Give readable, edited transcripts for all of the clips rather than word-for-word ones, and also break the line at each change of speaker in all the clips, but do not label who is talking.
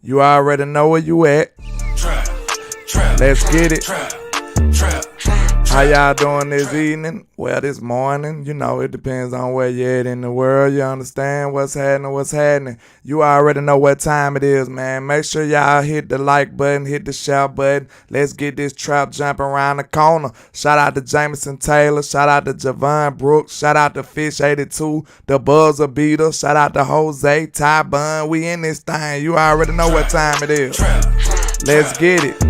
You already know where you at. Let's get it. How y'all doing this evening? Well, this morning, you know, it depends on where you're at in the world. You understand what's happening. You already know what time it is, man. Make sure y'all hit the like button, hit the share button. Let's get this trap jumping around the corner. Shout out to Jameson Taylor. Shout out to Javon Brooks. Shout out to Fish82, the Buzzer Beater. Shout out to Jose, Ty Bun. We in this thing. You already know what time it is. Let's get it.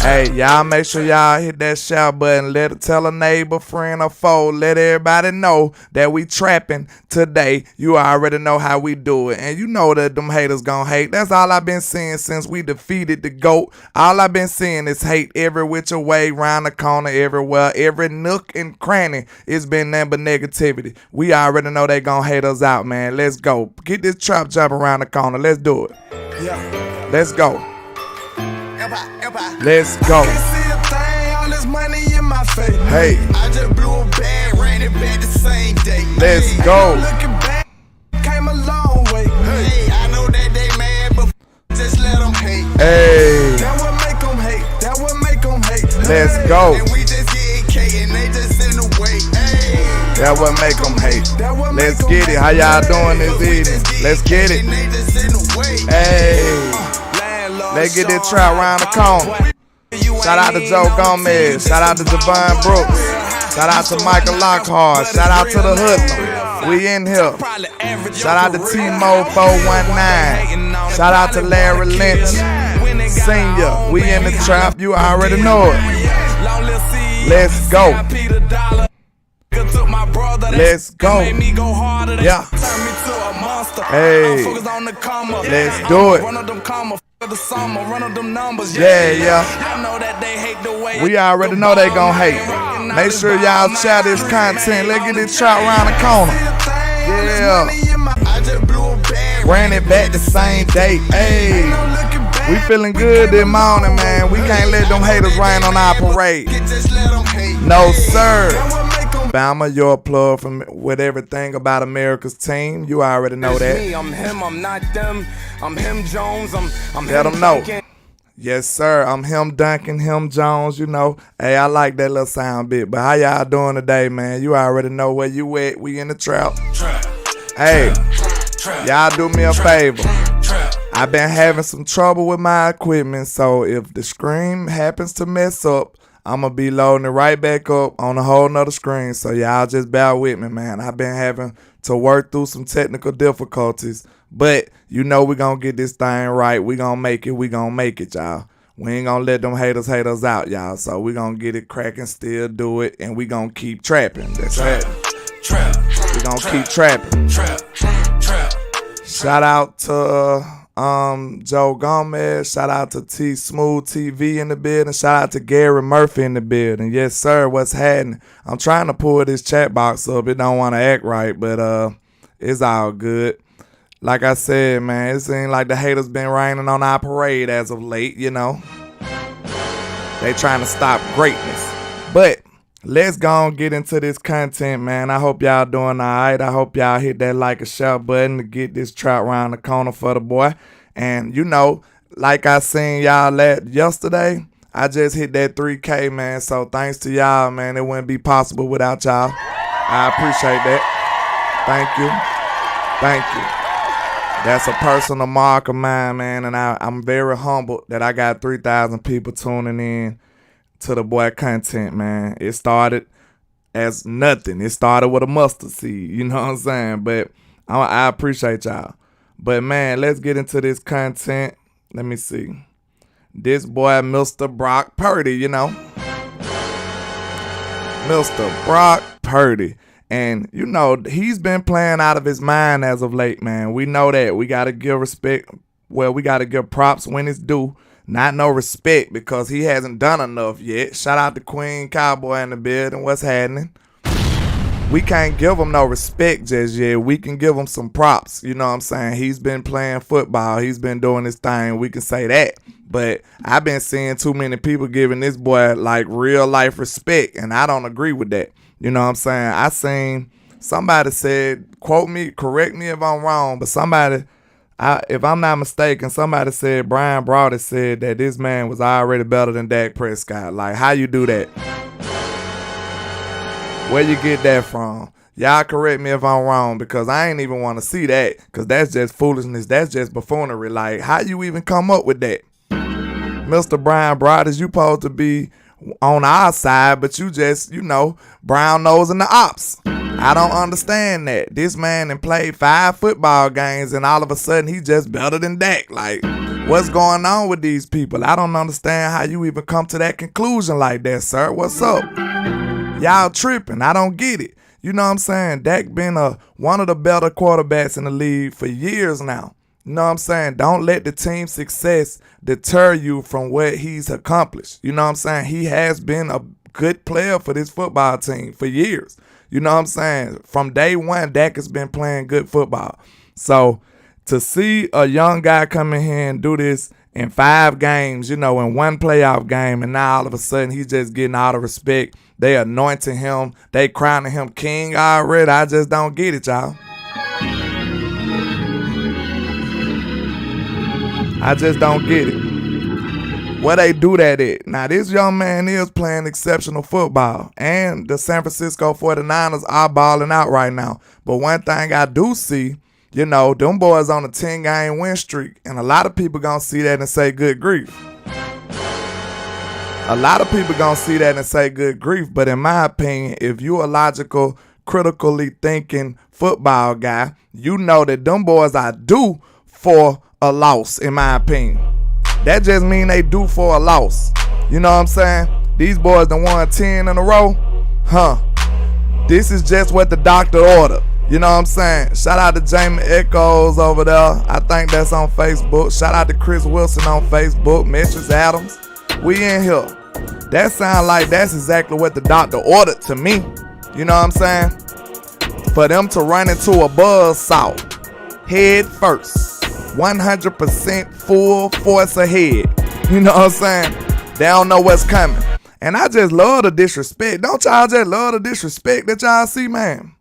Hey, y'all make sure y'all hit that share button. Tell a neighbor, friend, or foe. Let everybody know that we trapping today. You already know how we do it. And you know that them haters gonna hate. That's all I've been seeing since we defeated the GOAT. All I've been seeing is hate every which way, round the corner, everywhere. Every nook and cranny. It's been nothing but negativity. We already know they gonna hate us out, man. Let's go. Get this trap jumping around the corner. Let's do it. Yeah. Let's go. Let's go. Hey,
I just blew a bag, ran it back the same day.
Let's go.
Looking back, came a long way. Hey, I know that they mad, but just let them hate.
Hey,
that what make them hate. That what make them hate.
Let's go.
And we just get K and they just in the way. Hey,
that what make them hate. Let's get it. How y'all doing this evening? Let's get it. Hey. Let's get this trap around the corner. Shout out to Joe Gomez. Shout out to Javon Brooks. Shout out to Michael Lockhart. Shout out to the Hoodlum. We in here. Shout out to T-Mo 419. Shout out to Larry Lynch Senior. We in the trap. You already know it. Let's go. Let's go. Yeah. Hey. Let's do it. Yeah. We already know they gon' hate. Make sure y'all share this content. Let's get this trap around the corner. Yeah. Ran it back the same day. Hey. We feeling good this morning, man. We can't let them haters rain on our parade. No, sir. Bama, your plug with everything about America's team. You already know that.
Me, I'm him, I'm not them. I'm him Jones, I'm
let
him
them know.
Duncan.
Yes, sir. I'm him Duncan, him Jones, you know. Hey, I like that little sound bit. But how y'all doing today, man? You already know where you at. We in the trap. Hey, y'all do me a favor. I've been having some trouble with my equipment, so if the screen happens to mess up, I'm going to be loading it right back up on a whole nother screen. So y'all just bear with me, man. I've been having to work through some technical difficulties. But you know we going to get this thing right. We going to make it. We going to make it, y'all. We ain't going to let them haters hate us out, y'all. So we going to get it cracking, still do it. And we going to keep trapping. That's right. We going to keep trapping. Shout out to Joe Gomez. Shout out to T Smooth TV in the building. Shout out to Gary Murphy in the building. Yes, sir. What's happening? I'm trying to pull this chat box up. It don't want to act right, but it's all good. Like I said, man, it seems like the haters been raining on our parade as of late, you know. They trying to stop greatness. But let's go and get into this content, man. I hope y'all doing all right. I hope y'all hit that like and share button to get this trap around the corner for the boy. And, you know, like I seen y'all yesterday, I just hit that 3K, man. So thanks to y'all, man. It wouldn't be possible without y'all. I appreciate that. Thank you. Thank you. That's a personal mark of mine, man. And I'm very humbled that I got 3,000 people tuning in to the boy content, man. It started as nothing. It started with a mustard seed, you know what I'm saying? But I appreciate y'all. But, man, let's get into this content. Let me see. This boy, Mr. Brock Purdy, you know. Mr. Brock Purdy. And, you know, he's been playing out of his mind as of late, man. We know that. We got to give respect. Well, we got to give props when it's due. Not no respect because he hasn't done enough yet. Shout out to Queen Cowboy in the building. What's happening? We can't give him no respect just yet. We can give him some props. You know what I'm saying? He's been playing football. He's been doing his thing. We can say that. But I've been seeing too many people giving this boy like real life respect. And I don't agree with that. You know what I'm saying? I seen somebody said, quote me, correct me if I'm wrong, but somebody, If I'm not mistaken, somebody said Brian Brody said that this man was already better than Dak Prescott. Like, how you do that? Where you get that from? Y'all correct me if I'm wrong, because I ain't even want to see that, because that's just foolishness. That's just buffoonery. Like, how you even come up with that? Mr. Brian Brothers, you supposed to be on our side, but you just, brown nose in the ops. I don't understand that. This man done played 5 football games and all of a sudden he just better than Dak. Like, what's going on with these people? I don't understand how you even come to that conclusion like that, sir. What's up? Y'all tripping. I don't get it. You know what I'm saying? Dak been one of the better quarterbacks in the league for years now. You know what I'm saying? Don't let the team's success deter you from what he's accomplished. You know what I'm saying? He has been a good player for this football team for years. You know what I'm saying? From day one, Dak has been playing good football. So to see a young guy come in here and do this in 5 games, in one playoff game, and now all of a sudden he's just getting all the respect. They anointing him. They crowning him king already. I just don't get it, y'all. I just don't get it. Where they do that at? Now, this young man is playing exceptional football, and the San Francisco 49ers are balling out right now. But one thing I do see, them boys on a 10-game win streak, and a lot of people gonna see that and say, good grief. A lot of people gonna see that and say, good grief. But in my opinion, if you a logical, critically thinking football guy, you know that them boys are due for a loss, in my opinion. That just mean they due for a loss. You know what I'm saying? These boys done won 10 in a row. This is just what the doctor ordered. You know what I'm saying? Shout out to Jamie Echoes over there. I think that's on Facebook. Shout out to Chris Wilson on Facebook. Metrics Adams. We in here. That sound like that's exactly what the doctor ordered to me. You know what I'm saying? For them to run into a buzzsaw head first. 100% full force ahead. You know what I'm saying? They don't know what's coming. And I just love the disrespect. Don't y'all just love the disrespect that y'all see, man?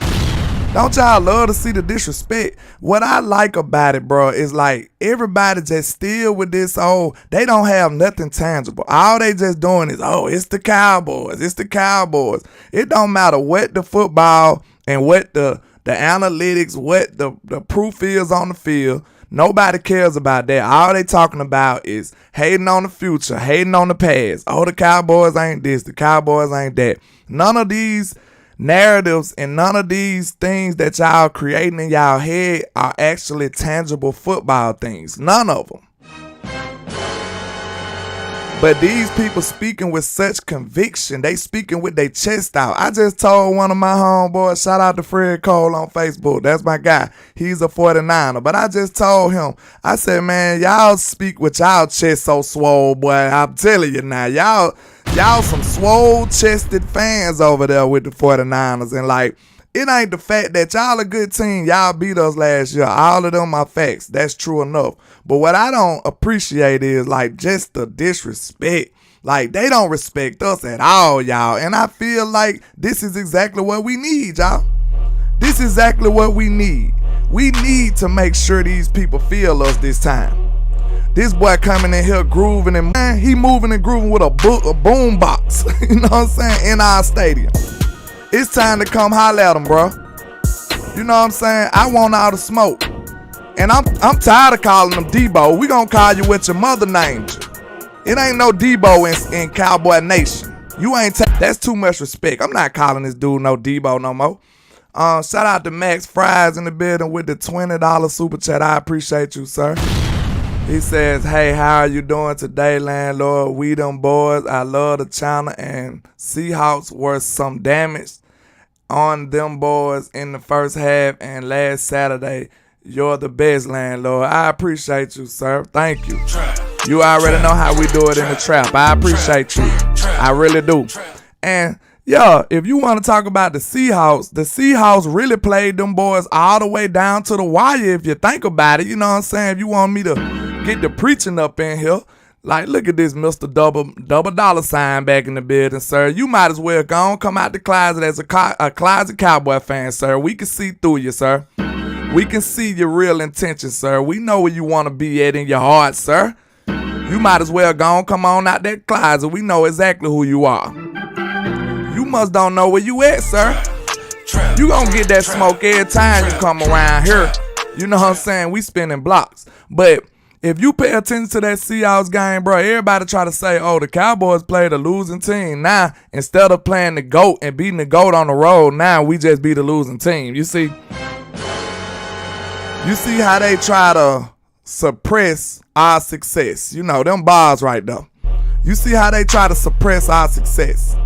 Don't y'all love to see the disrespect? What I like about it, bro, is like everybody just still with this, they don't have nothing tangible. All they just doing is, it's the Cowboys. It's the Cowboys. It don't matter what the football and what the analytics, what the proof is on the field. Nobody cares about that. All they talking about is hating on the future, hating on the past. The Cowboys ain't this, the Cowboys ain't that. None of these narratives and none of these things that y'all creating in y'all head are actually tangible football things. None of them. But these people speaking with such conviction, they speaking with their chest out. I just told one of my homeboys, shout out to Fred Cole on Facebook. That's my guy. He's a 49er. But I just told him, I said, man, y'all speak with y'all chest so swole, boy. I'm telling you now, y'all some swole-chested fans over there with the 49ers. And like, it ain't the fact that y'all a good team. Y'all beat us last year. All of them are facts. That's true enough. But what I don't appreciate is like just the disrespect. Like they don't respect us at all, y'all. And I feel like this is exactly what we need, y'all. This is exactly what we need. We need to make sure these people feel us this time. This boy coming in here grooving and man, he moving and grooving with a boom box. You know what I'm saying? In our stadium. It's time to come holler at him, bro. You know what I'm saying? I want all the smoke. And I'm tired of calling him Debo. We gonna call you what your mother named you. It ain't no Debo in Cowboy Nation. You ain't that's too much respect. I'm not calling this dude no Debo no more. Shout out to Max Fries in the building with the $20 super chat. I appreciate you, sir. He says, hey, how are you doing today, Landlord? We them boys. I love the channel, and Seahawks were some damage on them boys in the first half and last Saturday. You're the best, Landlord. I appreciate you, sir. Thank you. You already know how we do it in the trap. I appreciate you. I really do. And yeah, if you want to talk about the Seahawks really played them boys all the way down to the wire. If you think about it, you know what I'm saying? If you want me to get the preaching up in here, like, look at this Mr. Double dollar sign back in the building, sir. You might as well go on, come out the closet as a closet Cowboy fan, sir. We can see through you, sir. We can see your real intentions, sir. We know where you want to be at in your heart, sir. You might as well go on, come on out that closet. We know exactly who you are. You must don't know where you at, sir. You gonna get that smoke every time you come around here. You know what I'm saying? We spinning blocks. But if you pay attention to that Seahawks game, bro, everybody try to say, oh, the Cowboys played a losing team. Now, instead of playing the GOAT and beating the GOAT on the road, now we just beat a losing team. You see how they try to suppress our success. You know, them bars right there. You see how they try to suppress our success.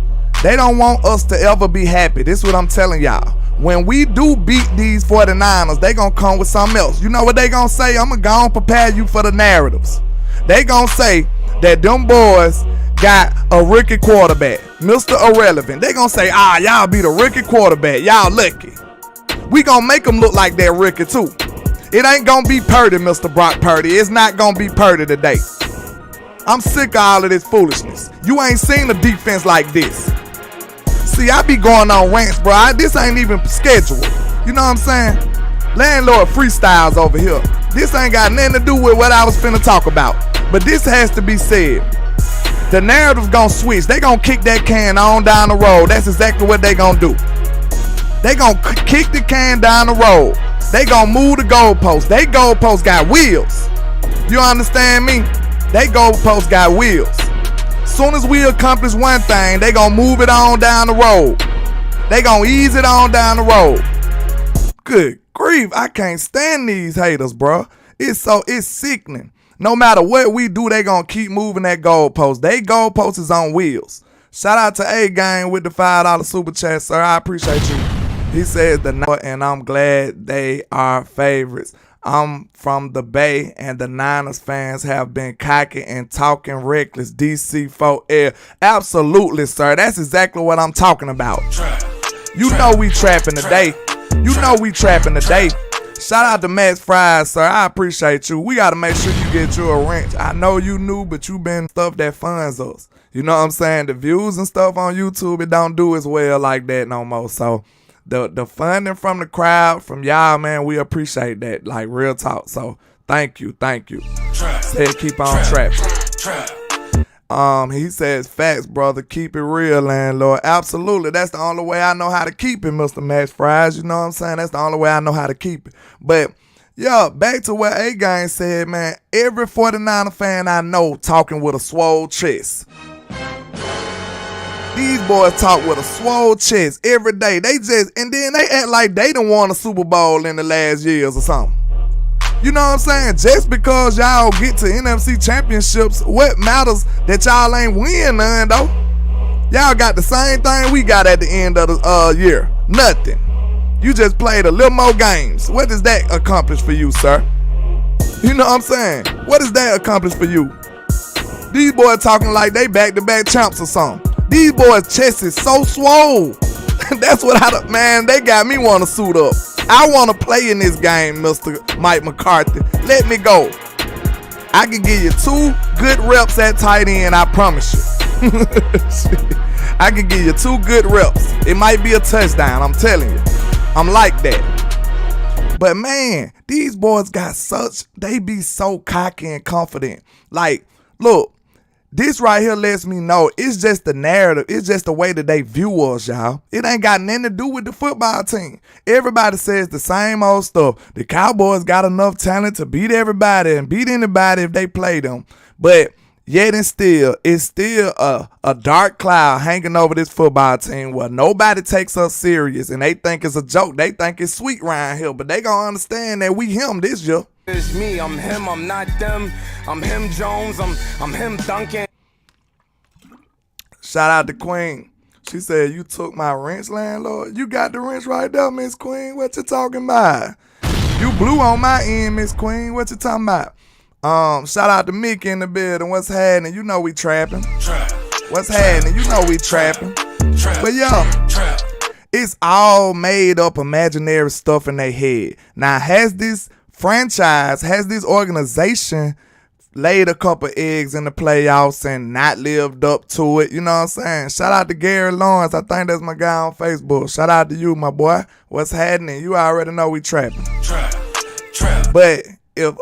They don't want us to ever be happy. This is what I'm telling y'all. When we do beat these 49ers, they gonna come with something else. You know what they gonna say? I'm gonna go and prepare you for the narratives. They gonna say that them boys got a rookie quarterback, Mr. Irrelevant. They gonna say, y'all beat a rookie quarterback. Y'all lucky. We gonna make them look like that rookie too. It ain't gonna be Purdy, Mr. Brock Purdy. It's not gonna be Purdy today. I'm sick of all of this foolishness. You ain't seen a defense like this. See, I be going on rants, bro. This ain't even scheduled. You know what I'm saying? Landlord freestyles over here. This ain't got nothing to do with what I was finna talk about. But this has to be said. The narrative's gonna switch. They gonna kick that can on down the road. That's exactly what they gonna do. They gonna kick the can down the road. They gonna move the goalposts. They goalposts got wheels. You understand me? They goalposts got wheels. Soon as we accomplish one thing, they gonna move it on down the road. They gonna ease it on down the road. Good grief, I can't stand these haters, bro. It's sickening. No matter what we do, they gonna keep moving that goalpost. They goalpost is on wheels. Shout out to A-Gang with the $5 super chat, sir. I appreciate you. He says and I'm glad they are favorites. I'm from the Bay, and the Niners fans have been cocky and talking reckless. DC4L. Absolutely, sir. That's exactly what I'm talking about. You know we trapping today. You know we trapping today. Shout out to Max Fries, sir. I appreciate you. We got to make sure you get you a wrench. I know you new, but you been stuff that funds us. You know what I'm saying? The views and stuff on YouTube, it don't do as well like that no more. So the funding from the crowd, from y'all, man, we appreciate that. Like, real talk. So thank you. Said keep on trapping. He says, facts, brother. Keep it real, landlord. Absolutely. That's the only way I know how to keep it, Mr. Max Fries. You know what I'm saying? That's the only way I know how to keep it. But yeah, back to what A-Gang said, man. Every 49er fan I know talking with a swole chest. These boys talk with a swole chest every day. And then they act like they done won a Super Bowl in the last years or something. You know what I'm saying? Just because y'all get to NFC championships, what matters that y'all ain't win none though? Y'all got the same thing we got at the end of the year. Nothing. You just played a little more games. What does that accomplish for you, sir? You know what I'm saying? What does that accomplish for you? These boys talking like they back-to-back champs or something. These boys' chest is so swole. That's what man, they got me want to suit up. I want to play in this game, Mr. Mike McCarthy. Let me go. I can give you 2 good reps at tight end, I promise you. I can give you 2 good reps. It might be a touchdown, I'm telling you. I'm like that. But man, these boys they be so cocky and confident. Like, look, this right here lets me know it's just the narrative. It's just the way that they view us, y'all. It ain't got nothing to do with the football team. Everybody says the same old stuff. The Cowboys got enough talent to beat everybody and beat anybody if they play them. But yet and still, it's still a dark cloud hanging over this football team where nobody takes us serious and they think it's a joke. They think it's sweet around here, but they gonna understand that we him this year.
It's me, I'm him, I'm not them. I'm him Jones, I'm him Duncan.
Shout out to Queen. She said, you took my wrench, landlord? You got the wrench right there, Miss Queen. What you talking about? You blew on my end, Miss Queen. What you talking about? Shout out to Mick in the building. What's happening? You know we trapping. What's happening? You know we trapping. But yeah, it's all made up imaginary stuff in their head. Now, has this franchise, has this organization laid a couple eggs in the playoffs and not lived up to it. You know what I'm saying? Shout out to Gary Lawrence. I think that's my guy on Facebook. Shout out to you, my boy. What's happening? You already know we trapping.
Trap.
But if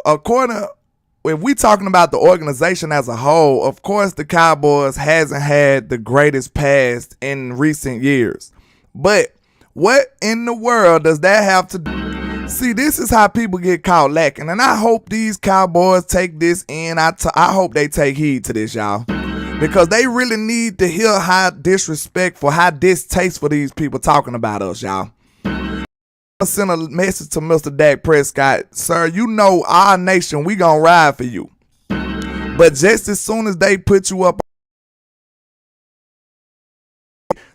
we talking about the organization as a whole, of course the Cowboys hasn't had the greatest past in recent years. But what in the world does that have to do? See, this is how people get caught lacking, and I hope these Cowboys take this in. I hope they take heed to this, y'all, because they really need to hear how disrespectful, how distasteful these people talking about us, y'all. I sent a message to Mr. Dak Prescott. Sir, you know our nation, we gonna ride for you. But just as soon as they put you up,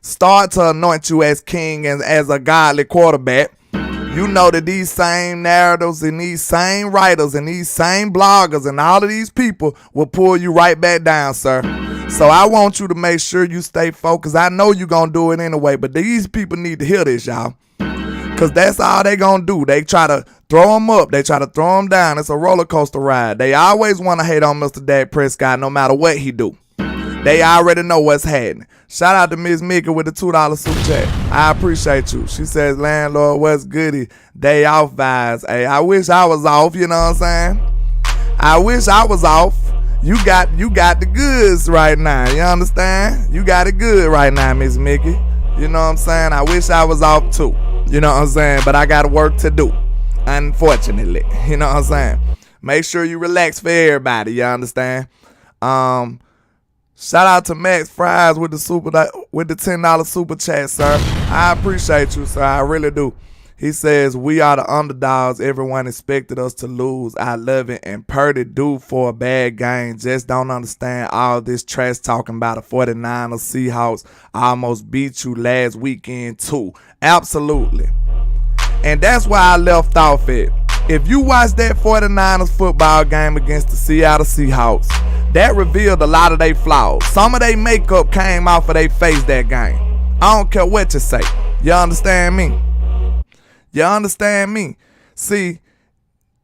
start to anoint you as king and as a godly quarterback, you know that these same narratives and these same writers and these same bloggers and all of these people will pull you right back down, sir. So I want you to make sure you stay focused. I know you're going to do it anyway, but these people need to hear this, y'all. Because that's all they going to do. They try to throw them up. They try to throw them down. It's a roller coaster ride. They always want to hate on Mr. Dak Prescott no matter what he do. They already know what's happening. Shout out to Miss Mickey with the $2 super chat. I appreciate you. She says, Landlord, what's goody? Day off vibes. Hey, I wish I was off, you know what I'm saying? I wish I was off. You got the goods right now, you understand? You got it good right now, Miss Mickey. You know what I'm saying? I wish I was off too. You know what I'm saying? But I got work to do, unfortunately. You know what I'm saying? Make sure you relax for everybody, you understand? Shout out to Max Fries with the $10 super chat, sir. I appreciate you, sir. I really do. He says, we are the underdogs. Everyone expected us to lose. I love it. And Purdy due for a bad game. Just don't understand all this trash talking about a 49ers Seahawks. I almost beat you last weekend too. Absolutely. And that's why I left off it. If you watch that 49ers football game against the Seattle Seahawks, that revealed a lot of their flaws. Some of their makeup came off of their face that game. I don't care what you say. You understand me? You understand me? See,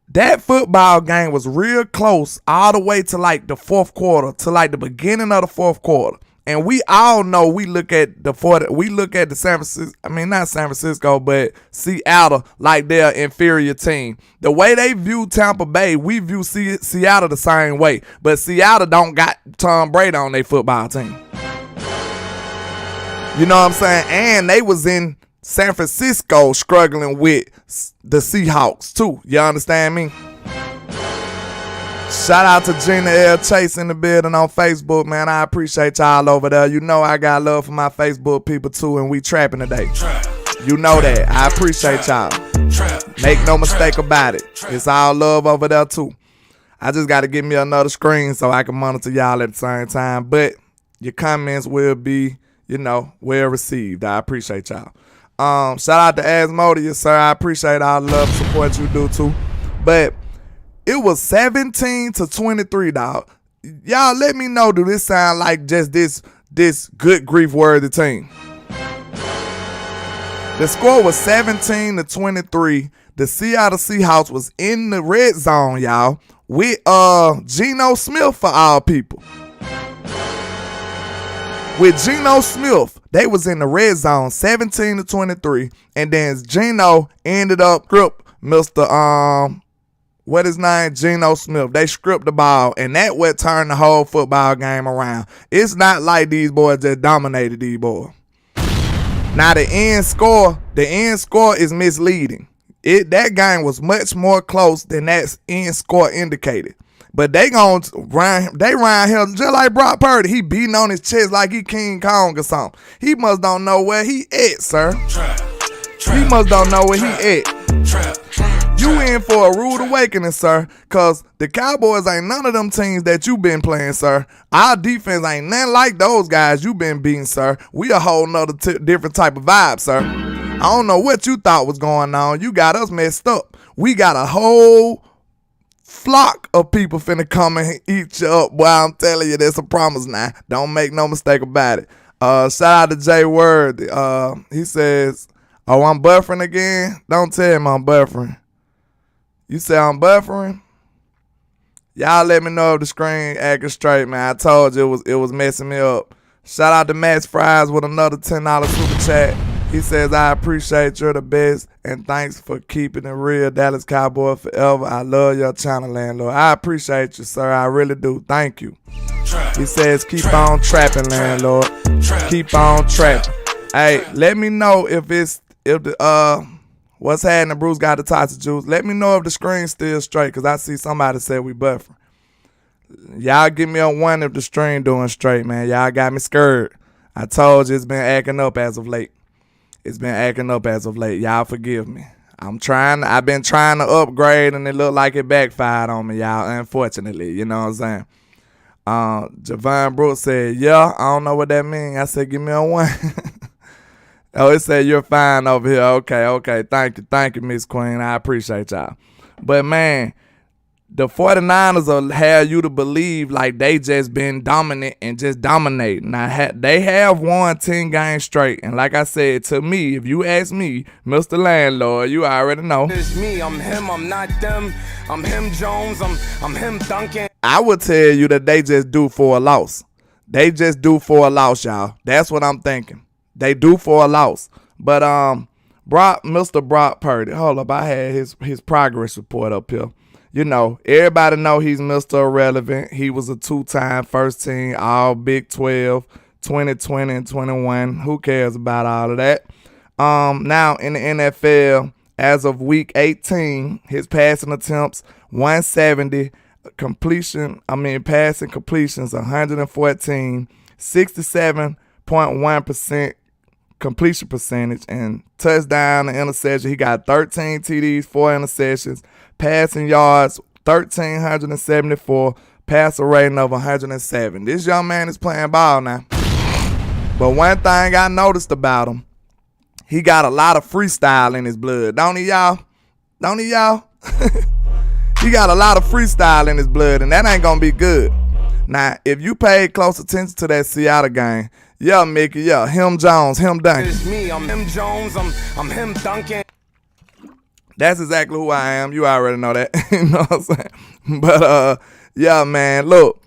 that football game was real close all the way to like the fourth quarter, to like the beginning of the fourth quarter. And we all know we look at the San Francisco, not San Francisco, but Seattle like their inferior team. The way they view Tampa Bay, we view Seattle the same way. But Seattle don't got Tom Brady on their football team. You know what I'm saying? And they was in San Francisco struggling with the Seahawks too. You understand me? Shout out to Gina L. Chase in the building on Facebook, man. I appreciate y'all over there. You know I got love for my Facebook people too, and we trapping today. You know that. I appreciate y'all. Make no mistake about it. It's all love over there too. I just got to get me another screen so I can monitor y'all at the same time. But your comments will be, well received. I appreciate y'all. Shout out to Asmodeus, sir. I appreciate all the love and support you do too. But it was 17-23, dog. Y'all let me know, do this sound like just this good grief worthy team? The score was 17-23. The Seattle Seahawks was in the red zone, y'all, with Geno Smith for all people. With Geno Smith, they was in the red zone 17-23, and then Geno ended up Mr. What his name? Geno Smith. They script the ball, and that what turned the whole football game around. It's not like these boys just dominated these boys. Now the end score is misleading. That game was much more close than that end score indicated. But they run here just like Brock Purdy. He beating on his chest like he King Kong or something. He must don't know where he at, sir. He must don't know where he at. You in for a rude awakening, sir, because the Cowboys ain't none of them teams that you been playing, sir. Our defense ain't nothing like those guys you been beating, sir. We a whole nother different type of vibe, sir. I don't know what you thought was going on. You got us messed up. We got a whole flock of people finna come and eat you up. Boy, I'm telling you, there's a promise now. Don't make no mistake about it. Shout out to Jay Word. He says, oh, I'm buffering again? Don't tell him I'm buffering. You say I'm buffering? Y'all let me know if the screen acting straight, man. I told you it was messing me up. Shout out to Max Fries with another $10 super chat. He says, I appreciate you're the best and thanks for keeping it real. Dallas Cowboy forever. I love your channel, Landlord. I appreciate you, sir. I really do. Thank you. He says, keep on trapping, Landlord. Keep on trapping. Hey, let me know if the what's happening, Bruce got the toxic juice. Let me know if the screen's still straight, because I see somebody said we buffering. Y'all give me a 1 if the stream doing straight, man. Y'all got me scared. I told you it's been acting up as of late. Y'all forgive me. I've been trying to upgrade, and it looked like it backfired on me, y'all, unfortunately. You know what I'm saying? Javon Brooks said, yeah, I don't know what that means. I said, give me a 1. Oh, it said you're fine over here. Okay. Thank you, Miss Queen. I appreciate y'all. But, man, the 49ers will have you to believe like they just been dominant and just dominating. Now, they have won 10 games straight. And like I said, to me, if you ask me, Mr. Landlord, you already know.
It's me, I'm him, I'm not them. I'm him, Jones, I'm him, Duncan.
I would tell you that they just due for a loss. Y'all. That's what I'm thinking. They due for a loss. But Mr. Brock Purdy, hold up, I had his progress report up here. You know, everybody know he's Mr. Irrelevant. He was a 2-time first team All Big 12, 2020 and 21. Who cares about all of that? Now in the NFL, as of week 18, his passing attempts 170, passing completions 114, 67.1% completion percentage, and touchdown and interception. He got 13 TDs, 4 interceptions, passing yards 1,374, passer rating of 107. This young man is playing ball now. But one thing I noticed about him, he got a lot of freestyle in his blood. Don't he, y'all? He got a lot of freestyle in his blood, and that ain't going to be good. Now, if you paid close attention to that Seattle game, yeah, Mickey, yeah, him Jones, him Duncan.
It's me, I'm him, Jones, I'm him, Duncan.
That's exactly who I am. You already know that. You know what I'm saying? But, yeah, man, look,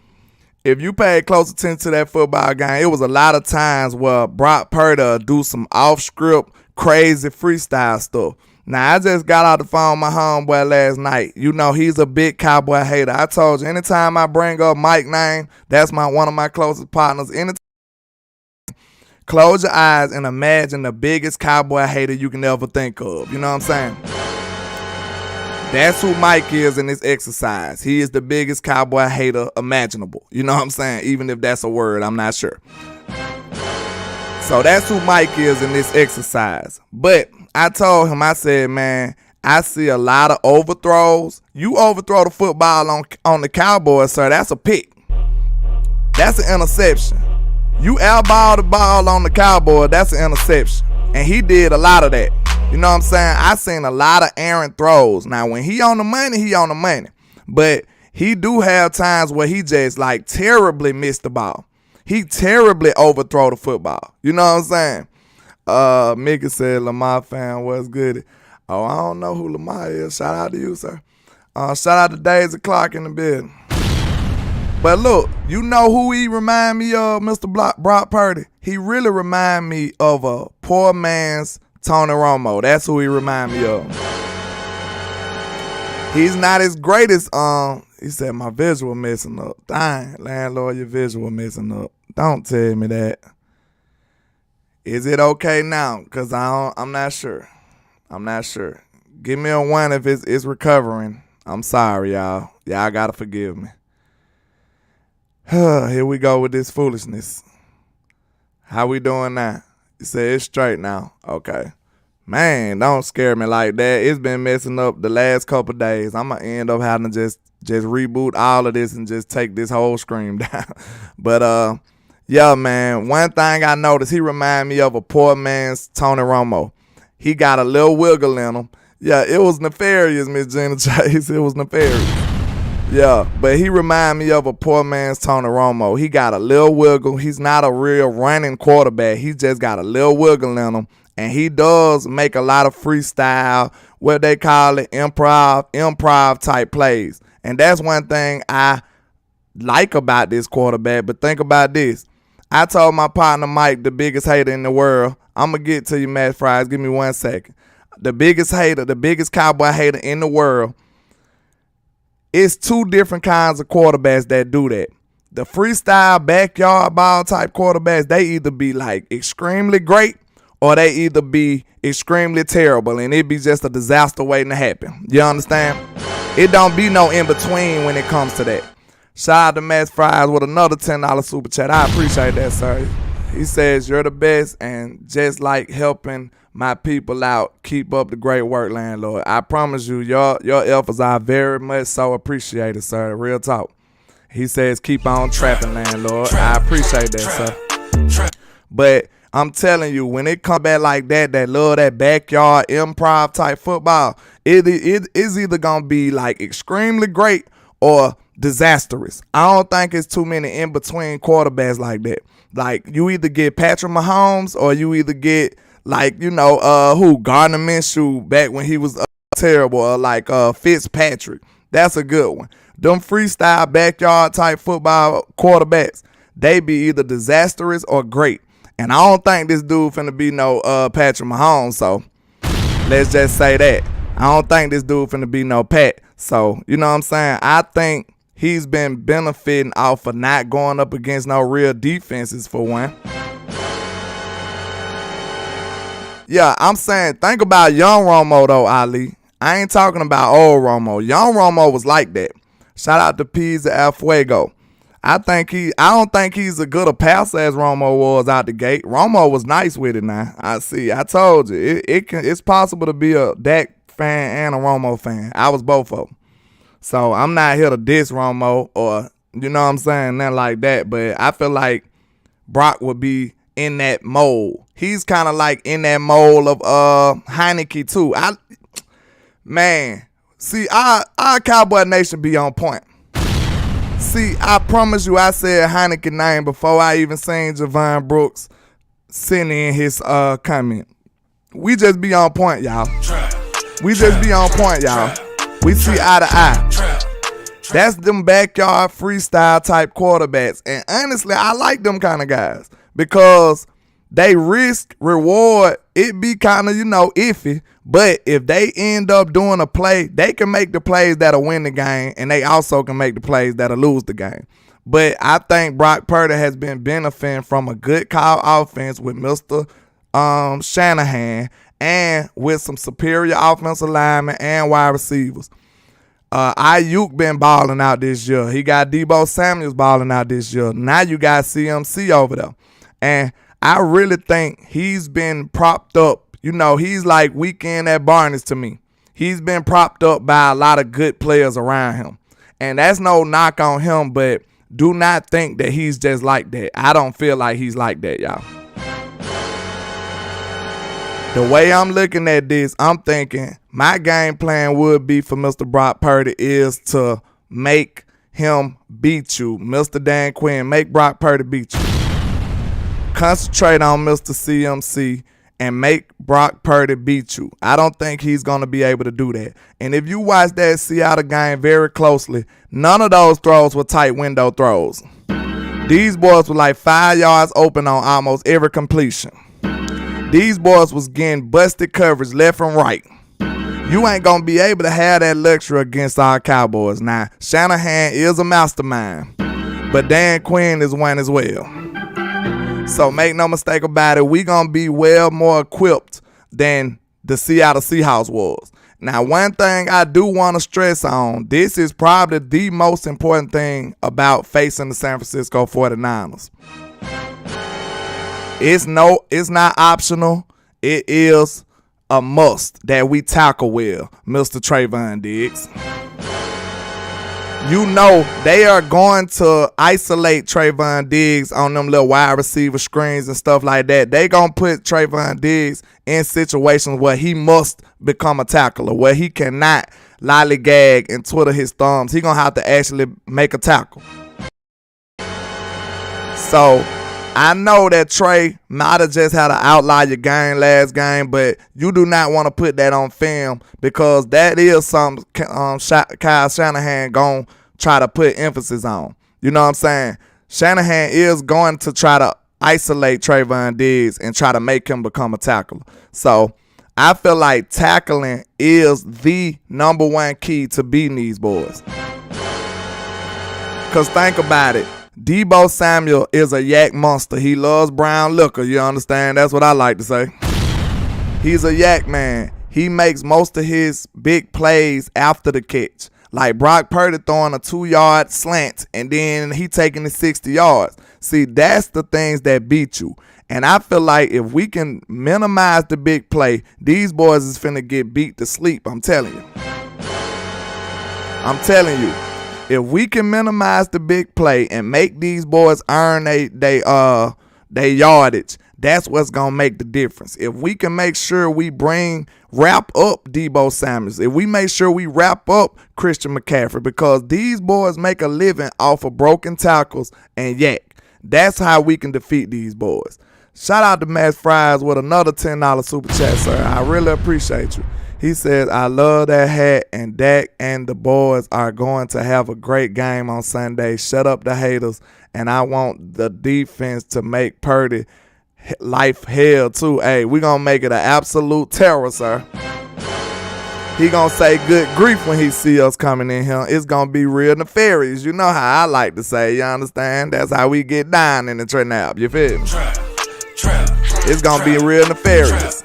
if you paid close attention to that football game, it was a lot of times where Brock Purdy do some off-script, crazy freestyle stuff. Now, I just got out the phone with my homeboy last night. You know, he's a big Cowboy hater. I told you, anytime I bring up Mike's name, that's one of my closest partners. Anytime, close your eyes and imagine the biggest Cowboy hater you can ever think of. You know what I'm saying? That's who Mike is in this exercise. He is the biggest Cowboy hater imaginable. You know what I'm saying? Even if that's a word, I'm not sure. So that's who Mike is in this exercise. But I told him, I said, man, I see a lot of overthrows. You overthrow the football on the Cowboys, sir, that's a pick. That's an interception. You airball the ball on the Cowboys, that's an interception. And he did a lot of that. You know what I'm saying? I seen a lot of errant throws. Now, when he on the money, he on the money. But he do have times where he just like terribly missed the ball. He terribly overthrow the football. You know what I'm saying? Mickey said, Lamar fan, what's good? Oh, I don't know who Lamar is. Shout out to you, sir. Shout out to Daisy Clark in the building. But look, you know who he remind me of, Mr. Brock Purdy? He really remind me of a poor man's Tony Romo. That's who he remind me of. He's not as great as, he said, my visual messing up. Dang, Landlord, your visual messing up. Don't tell me that. Is it okay now? Because I'm not sure. Give me a 1 if it's recovering. I'm sorry, y'all. Y'all got to forgive me. Here we go with this foolishness. How we doing now? You said it's straight now. Okay. Man, don't scare me like that. It's been messing up the last couple days. I'm going to end up having to just reboot all of this and just take this whole screen down. But, yeah, man, one thing I noticed, he remind me of a poor man's Tony Romo. He got a little wiggle in him. Yeah, it was nefarious, Miss Gina Chase. It was nefarious. Yeah, but he remind me of a poor man's Tony Romo. He got a little wiggle. He's not a real running quarterback. He just got a little wiggle in him. And he does make a lot of freestyle, what they call it, improv type plays. And that's one thing I like about this quarterback. But think about this. I told my partner Mike, the biggest hater in the world, I'm going to get to you, Matt Fries. Give me 1 second. The biggest hater, the biggest Cowboy hater in the world, it's two different kinds of quarterbacks that do that. The freestyle backyard ball type quarterbacks, they either be like extremely great or they either be extremely terrible, and it be just a disaster waiting to happen. You understand? It don't be no in between when it comes to that. Shout out to Matt Fries with another $10 super chat. I appreciate that, sir. He says, you're the best, and just like helping my people out, keep up the great work, Landlord. I promise you, your efforts are very much so appreciated, sir. Real talk. He says, keep on trapping, Landlord. I appreciate that, sir. But I'm telling you, when it come back like that love that backyard improv type football, it is either going to be like extremely great or disastrous. I don't think it's too many in between quarterbacks like that. Like, you either get Patrick Mahomes or you either get like, you know, Gardner Minshew back when he was terrible, or like Fitzpatrick. That's a good one. Them freestyle backyard type football quarterbacks, they be either disastrous or great. And I don't think this dude finna be no Patrick Mahomes, so let's just say that. I don't think this dude finna be no Pat. So, you know what I'm saying? I think he's been benefiting off of not going up against no real defenses, for one. Yeah, I'm saying, think about young Romo, though, Ali. I ain't talking about old Romo. Young Romo was like that. Shout out to Pizza Al Fuego. I don't think he's as good a passer as Romo was out the gate. Romo was nice with it now. I told you. It's possible to be a Dak fan and a Romo fan. I was both of them. So I'm not here to diss Romo or, you know what I'm saying, nothing like that. But I feel like Brock would be in that mold. He's kind of like in that mold of Heineke too. Our Cowboy Nation be on point. See, I promise you, I said Heineke name before I even seen Javon Brooks send in his comment. We just be on point, y'all. We just be on point, y'all. We see eye to eye. That's them backyard freestyle type quarterbacks. And honestly, I like them kind of guys because they risk reward, it be kind of, iffy. But if they end up doing a play, they can make the plays that'll win the game, and they also can make the plays that'll lose the game. But I think Brock Purdy has been benefiting from a good call offense with Mr. Shanahan and with some superior offensive linemen and wide receivers. Ayuk been balling out this year. He got Deebo Samuels balling out this year. Now you got CMC over there. And I really think he's been propped up. He's like Weekend at Barnes to me. He's been propped up by a lot of good players around him. And that's no knock on him, but do not think that he's just like that. I don't feel like he's like that, y'all. The way I'm looking at this, I'm thinking my game plan would be for Mr. Brock Purdy is to make him beat you. Mr. Dan Quinn, make Brock Purdy beat you. Concentrate on Mr. CMC and make Brock Purdy beat you. I don't think he's going to be able to do that. And if you watch that Seattle game very closely, none of those throws were tight window throws. These boys were like 5 yards open on almost every completion. These boys was getting busted coverage left and right. You ain't going to be able to have that luxury against our Cowboys. Now, Shanahan is a mastermind, but Dan Quinn is one as well. So make no mistake about it, we going to be well more equipped than the Seattle Seahawks was. Now, one thing I do want to stress on, this is probably the most important thing about facing the San Francisco 49ers. It's not optional. It is a must that we tackle well, Mr. Trayvon Diggs. They are going to isolate Trayvon Diggs on them little wide receiver screens and stuff like that. They going to put Trayvon Diggs in situations where he must become a tackler, where he cannot lollygag and twiddle his thumbs. He going to have to actually make a tackle. So I know that Trey might have just had an outlier game last game, but you do not want to put that on film because that is something Kyle Shanahan going to try to put emphasis on. You know what I'm saying? Shanahan is going to try to isolate Trayvon Diggs and try to make him become a tackler. So I feel like tackling is the number one key to beating these boys. Because think about it. Deebo Samuel is a yak monster. He loves brown liquor. You understand? That's what I like to say. He's a yak man. He makes most of his big plays after the catch. Like Brock Purdy throwing a 2-yard slant and then he taking the 60 yards. See, that's the things that beat you. And I feel like if we can minimize the big play, these boys is finna get beat to sleep. I'm telling you. If we can minimize the big play and make these boys earn they yardage, that's what's going to make the difference. If we can make sure we wrap up Deebo Samuel, if we make sure we wrap up Christian McCaffrey, because these boys make a living off of broken tackles and yak. That's how we can defeat these boys. Shout out to Matt Fries with another $10 super chat, sir. I really appreciate you. He says, I love that hat, and Dak and the boys are going to have a great game on Sunday. Shut up the haters, and I want the defense to make Purdy life hell too. Hey, we gonna make it an absolute terror, sir. He gonna say good grief when he see us coming in here. It's gonna be real nefarious. You know how I like to say, you understand? That's how we get down in the trap. You feel me? It's gonna be real nefarious.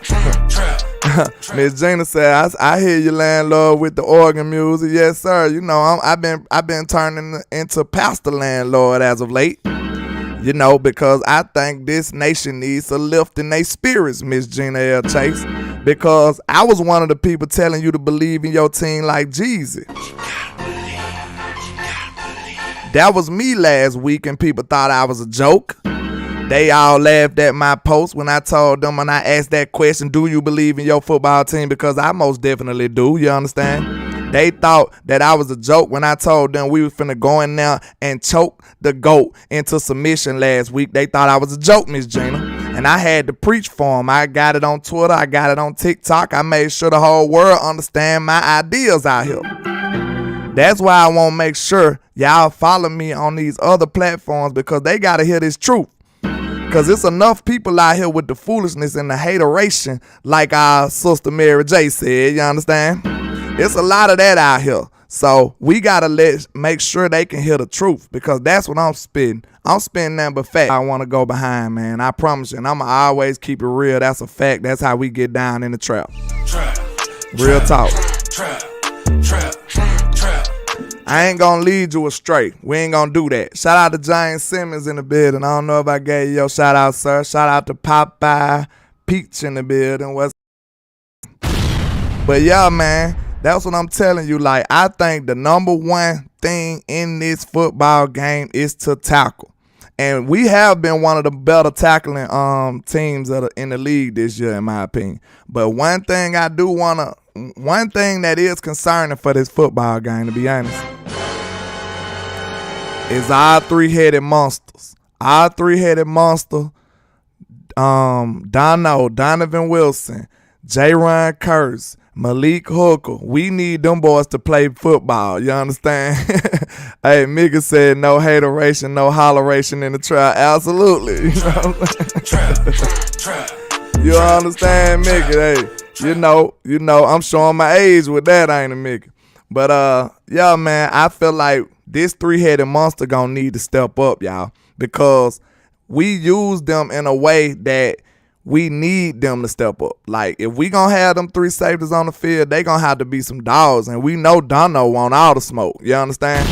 Miss Gina said, I hear you, Landlord, with the organ music. Yes, sir. You know, I've been turning into Pastor Landlord as of late. You know, because I think this nation needs a lift in their spirits, Miss Gina L. Chase. Because I was one of the people telling you to believe in your team like Jesus. That was me last week, and people thought I was a joke. They all laughed at my post when I told them, and I asked that question, do you believe in your football team? Because I most definitely do, you understand? They thought that I was a joke when I told them we was finna go in there and choke the GOAT into submission last week. They thought I was a joke, Miss Gina. And I had to preach for them. I got it on Twitter. I got it on TikTok. I made sure the whole world understand my ideas out here. That's why I want to make sure y'all follow me on these other platforms, because they got to hear this truth. Because it's enough people out here with the foolishness and the hateration, like our sister Mary J said, you understand? It's a lot of that out here. So we got to make sure they can hear the truth, because that's what I'm spitting. I'm spitting nothing but fact. I want to go behind, man. I promise you. And I'm going to always keep it real. That's a fact. That's how we get down in the trap. Real talk. I ain't going to lead you astray. We ain't going to do that. Shout out to James Simmons in the building. I don't know if I gave you your shout out, sir. Shout out to Popeye Peach in the building. But yeah, man. That's what I'm telling you. Like, I think the number one thing in this football game is to tackle. And we have been one of the better tackling teams that are in the league this year, in my opinion. But one thing that is concerning for this football game, to be honest, is our three-headed monsters. Our three-headed monster, Donovan Wilson, J-Ron Curse, Malik Hooker. We need them boys to play football. You understand? Hey, Mika said no hateration, no holleration in the trial. Absolutely. You know what I'm saying? You understand, Mika? Hey, you know, I'm showing my age with that, ain't it, Mika? But yeah, man, I feel like this three-headed monster gonna need to step up, y'all, because we use them in a way that we need them to step up. Like, if we gonna have them three safeties on the field, they gonna have to be some dogs, and we know Dono want all the smoke. You understand?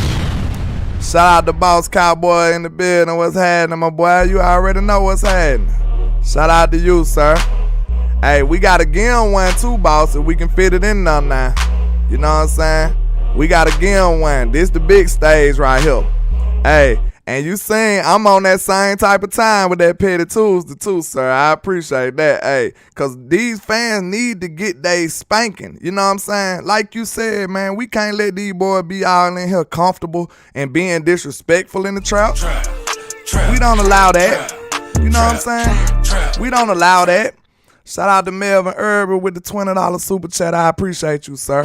Shout out to Boss Cowboy in the building. What's happening, my boy? You already know what's happening. Shout out to you, sir. Hey, we gotta give him one too, boss, if we can fit it in there now. You know what I'm saying? We gotta give him one. This the big stage right here. Hey, and you seen I'm on that same type of time with that Petty Tuesday too, sir. I appreciate that. Hey, because these fans need to get they spanking. You know what I'm saying? Like you said, man, we can't let these boys be all in here comfortable and being disrespectful in the trap. We don't allow that. You know what I'm saying? We don't allow that. Shout out to Melvin Urban with the $20 super chat. I appreciate you, sir.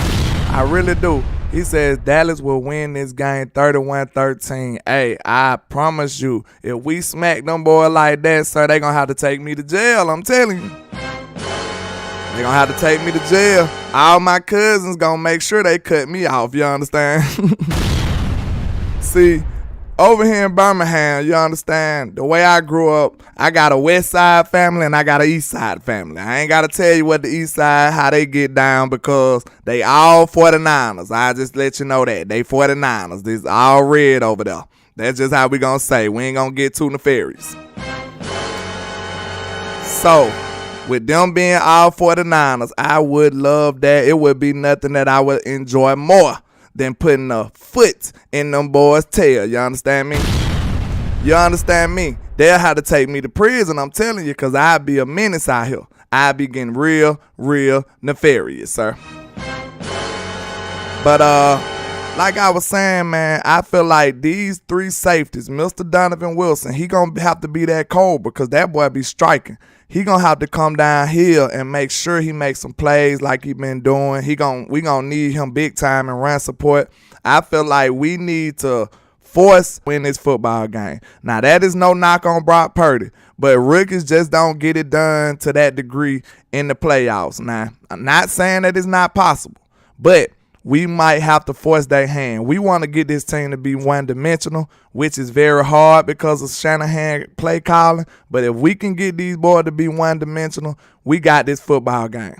I really do. He says Dallas will win this game 31-13. Hey, I promise you, if we smack them boys like that, sir, they gonna have to take me to jail. I'm telling you. They gonna have to take me to jail. All my cousins gonna make sure they cut me off, you understand? See, over here in Birmingham, you understand, the way I grew up, I got a west side family and I got an east side family. I ain't gotta tell you what the east side, how they get down, because they all 49ers. I just let you know that. They 49ers. This all red over there. That's just how we gonna say. We ain't gonna get too nefarious. So, with them being all 49ers, I would love that. It would be nothing that I would enjoy more than putting a foot in them boys' tail. You understand me? You understand me? They'll have to take me to prison, I'm telling you, because I'd be a menace out here. I'd be getting real nefarious, sir. But, like I was saying, man, I feel like these three safeties, Mr. Donovan Wilson, he gonna have to be that cold because that boy be striking. He gonna have to come down here and make sure he makes some plays like he been doing. We gonna need him big time in run support. I feel like we need to force win this football game. Now that is no knock on Brock Purdy, but rookies just don't get it done to that degree in the playoffs. Now I'm not saying that it's not possible, but we might have to force their hand. We want to get this team to be one-dimensional, which is very hard because of Shanahan play calling. But if we can get these boys to be one-dimensional, we got this football game.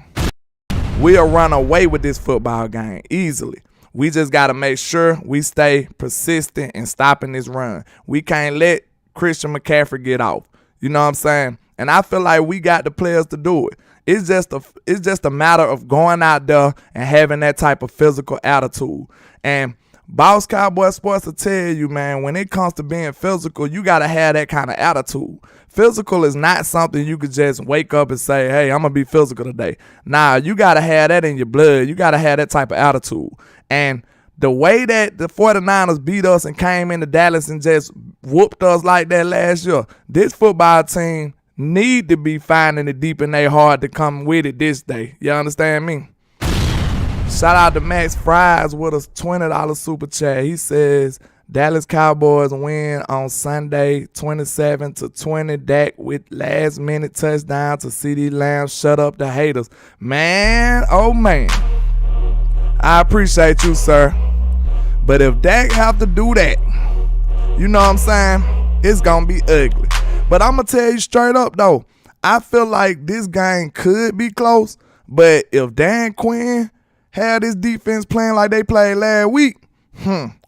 We'll run away with this football game easily. We just got to make sure we stay persistent in stopping this run. We can't let Christian McCaffrey get off. You know what I'm saying? And I feel like we got the players to do it. It's just a matter of going out there and having that type of physical attitude. And Boss Cowboy Sports will tell you, man, when it comes to being physical, you got to have that kind of attitude. Physical is not something you could just wake up and say, hey, I'm going to be physical today. Nah, you got to have that in your blood. You got to have that type of attitude. And the way that the 49ers beat us and came into Dallas and just whooped us like that last year, this football team need to be finding it deep in their heart to come with it this day. You understand me? Shout out to Max Fries with a $20 super chat. He says, Dallas Cowboys win on Sunday 27-20. Dak with last minute touchdown to CeeDee Lamb. Shut up the haters. Man, oh man. I appreciate you, sir. But if Dak have to do that, you know what I'm saying? It's going to be ugly. But I'm going to tell you straight up, though, I feel like this game could be close, but if Dan Quinn had this defense playing like they played last week,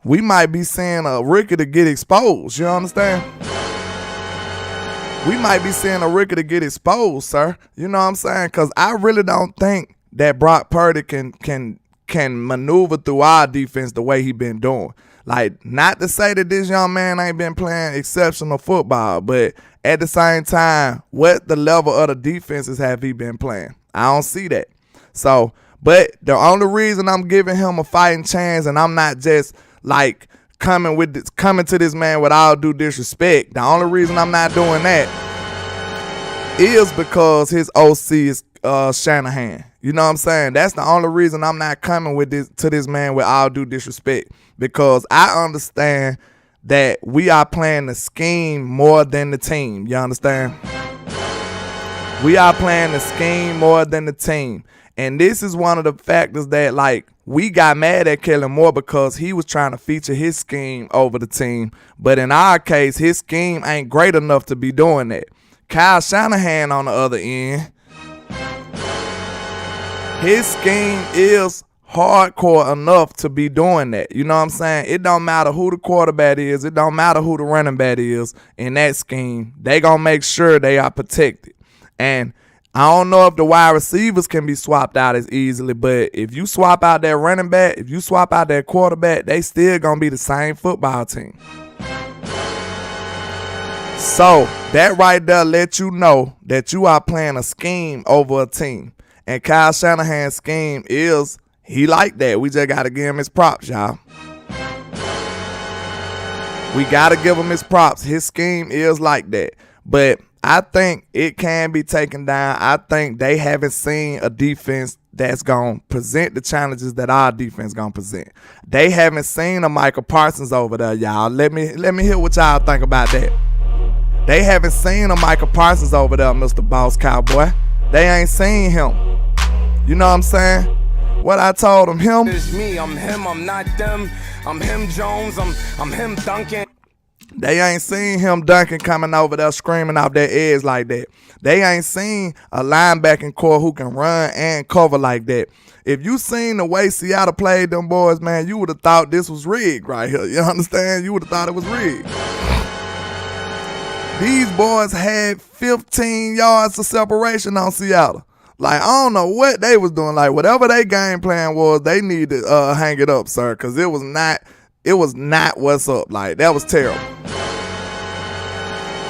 we might be seeing a rookie to get exposed. You understand? We might be seeing a rookie to get exposed, sir. You know what I'm saying? Because I really don't think that Brock Purdy can maneuver through our defense the way he been doing. Like, not to say that this young man ain't been playing exceptional football, but at the same time, what the level of the defenses have he been playing? I don't see that. So, but the only reason I'm giving him a fighting chance, and I'm not just like coming to this man with all due disrespect, the only reason I'm not doing that is because his OC is Shanahan. You know what I'm saying? That's the only reason I'm not coming to this man with all due disrespect, because I understand that we are playing the scheme more than the team. You understand? We are playing the scheme more than the team. And this is one of the factors that, like, we got mad at Kellen Moore because he was trying to feature his scheme over the team. But in our case, his scheme ain't great enough to be doing that. Kyle Shanahan on the other end, his scheme is hardcore enough to be doing that. You know what I'm saying? It don't matter who the quarterback is. It don't matter who the running back is in that scheme. They gonna make sure they are protected. And I don't know if the wide receivers can be swapped out as easily, but if you swap out that running back, if you swap out that quarterback, they still gonna be the same football team. So that right there lets you know that you are playing a scheme over a team. And Kyle Shanahan's scheme is, he like that. We just got to give him his props, y'all. We got to give him his props. His scheme is like that. But I think it can be taken down. I think they haven't seen a defense that's going to present the challenges that our defense going to present. They haven't seen a Michael Parsons over there, y'all. Let me hear what y'all think about that. They haven't seen a Michael Parsons over there, Mr. Boss Cowboy. They ain't seen him. You know what I'm saying? What I told him.
It's me, I'm him, I'm not them. I'm him Jones, I'm him Duncan.
They ain't seen him Duncan coming over there screaming off their edge like that. They ain't seen a linebacking core who can run and cover like that. If you seen the way Seattle played them boys, man, you would have thought this was rigged right here. You understand? You would have thought it was rigged. These boys had 15 yards of separation on Seattle. Like, I don't know what they was doing. Like, whatever their game plan was, they need to hang it up, sir, because it was not what's up. Like, that was terrible.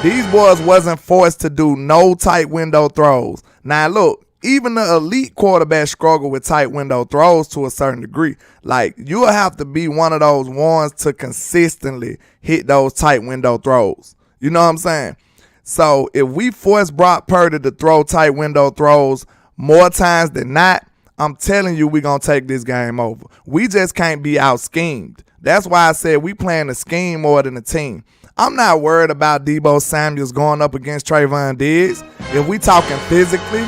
These boys wasn't forced to do no tight window throws. Now, look, even the elite quarterback struggle with tight window throws to a certain degree. Like, you'll have to be one of those ones to consistently hit those tight window throws. You know what I'm saying? So, if we force Brock Purdy to throw tight window throws more times than not, I'm telling you we're going to take this game over. We just can't be out-schemed. That's why I said we playing a scheme more than a team. I'm not worried about Deebo Samuels going up against Trayvon Diggs. If we talking physically,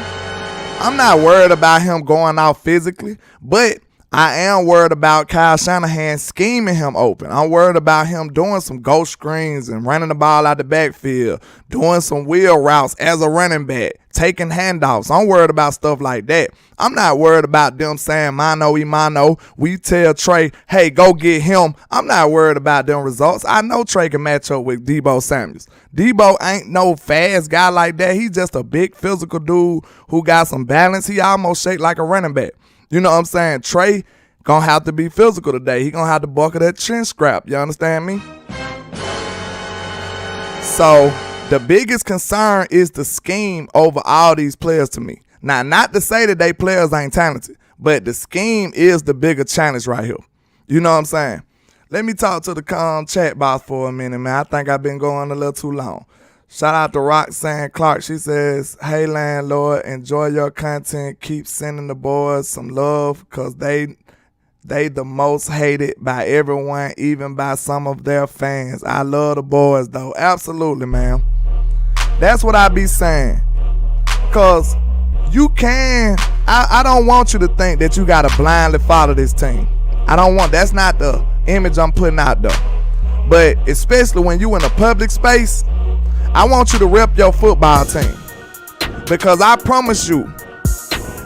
I'm not worried about him going out physically, but I am worried about Kyle Shanahan scheming him open. I'm worried about him doing some ghost screens and running the ball out the backfield, doing some wheel routes as a running back, taking handoffs. I'm worried about stuff like that. I'm not worried about them saying mano y mano. We tell Trey, hey, go get him. I'm not worried about them results. I know Trey can match up with Deebo Samuels. Deebo ain't no fast guy like that. He's just a big physical dude who got some balance. He almost shaped like a running back. You know what I'm saying? Trey gonna have to be physical today. He gonna have to buckle that chin scrap. You understand me? So the biggest concern is the scheme over all these players to me. Now, not to say that they players ain't talented, but the scheme is the bigger challenge right here. You know what I'm saying? Let me talk to the chat box for a minute, man. I think I've been going a little too long. Shout out to Roxanne Clark. She says, hey, Landlord, enjoy your content. Keep sending the boys some love because they the most hated by everyone, even by some of their fans. I love the boys, though. Absolutely, man. That's what I be saying. Because you can, I don't want you to think that you got to blindly follow this team. That's not the image I'm putting out there. But especially when you in a public space, I want you to rep your football team. Because I promise you,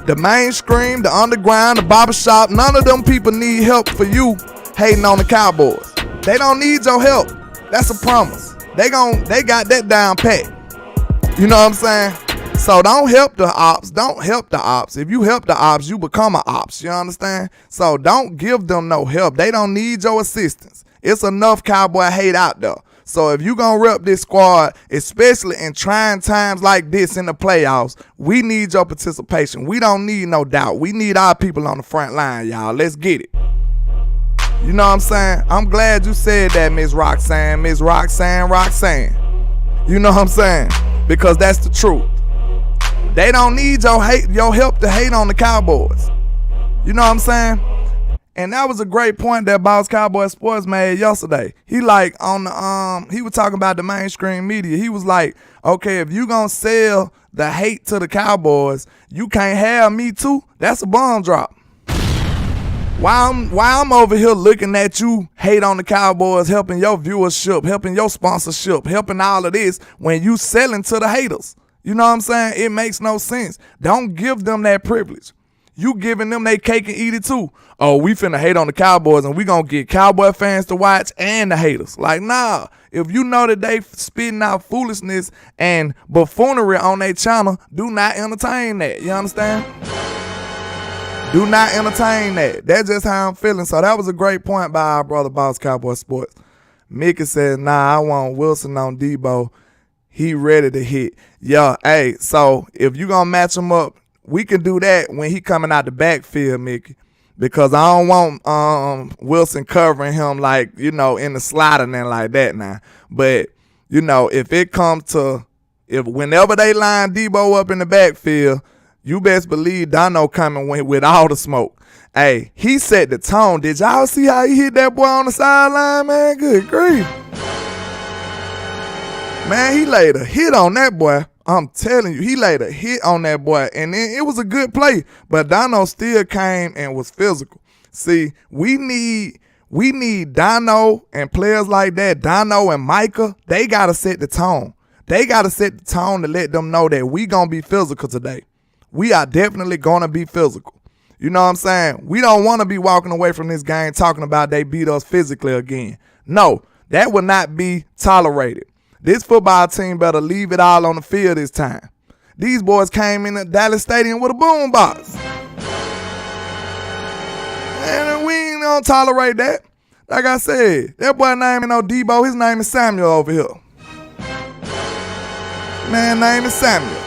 the mainstream, the underground, the barbershop, none of them people need help for you hating on the Cowboys. They don't need your help. That's a promise. They got that down pat. You know what I'm saying? So don't help the ops. Don't help the ops. If you help the ops, you become an ops. You understand? So don't give them no help. They don't need your assistance. It's enough Cowboy hate out there. So if you gonna rep this squad, especially in trying times like this in the playoffs, we need your participation. We don't need no doubt. We need our people on the front line, y'all. Let's get it. You know what I'm saying? I'm glad you said that, Miss Roxanne. Miss Roxanne. You know what I'm saying? Because that's the truth. They don't need your help to hate on the Cowboys. You know what I'm saying? And that was a great point that Boss Cowboy Sports made yesterday. He like on the he was talking about the mainstream media. He was like, okay, if you gonna sell the hate to the Cowboys, you can't have me too. That's a bomb drop. While I'm over here looking at you hate on the Cowboys, helping your viewership, helping your sponsorship, helping all of this when you selling to the haters. You know what I'm saying? It makes no sense. Don't give them that privilege. You giving them they cake and eat it too. Oh, we finna hate on the Cowboys and we gonna get Cowboy fans to watch and the haters. Like, nah. If you know that they spitting out foolishness and buffoonery on their channel, do not entertain that. You understand? Do not entertain that. That's just how I'm feeling. So that was a great point by our brother Boss Cowboy Sports. Mickey said, nah, I want Wilson on Deebo. He ready to hit. Yeah, hey, so if you gonna match him up, we can do that when he coming out the backfield, Mickey. Because I don't want Wilson covering him like, in the slot and then like that now. But, if it comes to If whenever they line Debo up in the backfield, you best believe Dono coming with all the smoke. Hey, he set the tone. Did y'all see how he hit that boy on the sideline, man? Good grief. Man, he laid a hit on that boy. I'm telling you, he laid a hit on that boy. And then it was a good play. But Dono still came and was physical. See, we need Dono and players like that, Dono and Micah, they got to set the tone. They got to set the tone to let them know that we going to be physical today. We are definitely going to be physical. You know what I'm saying? We don't want to be walking away from this game talking about they beat us physically again. No, that will not be tolerated. This football team better leave it all on the field this time. These boys came in the Dallas Stadium with a boombox. And we ain't gonna tolerate that. Like I said, that boy name ain't no Debo. His name is Samuel over here. Man, name is Samuel.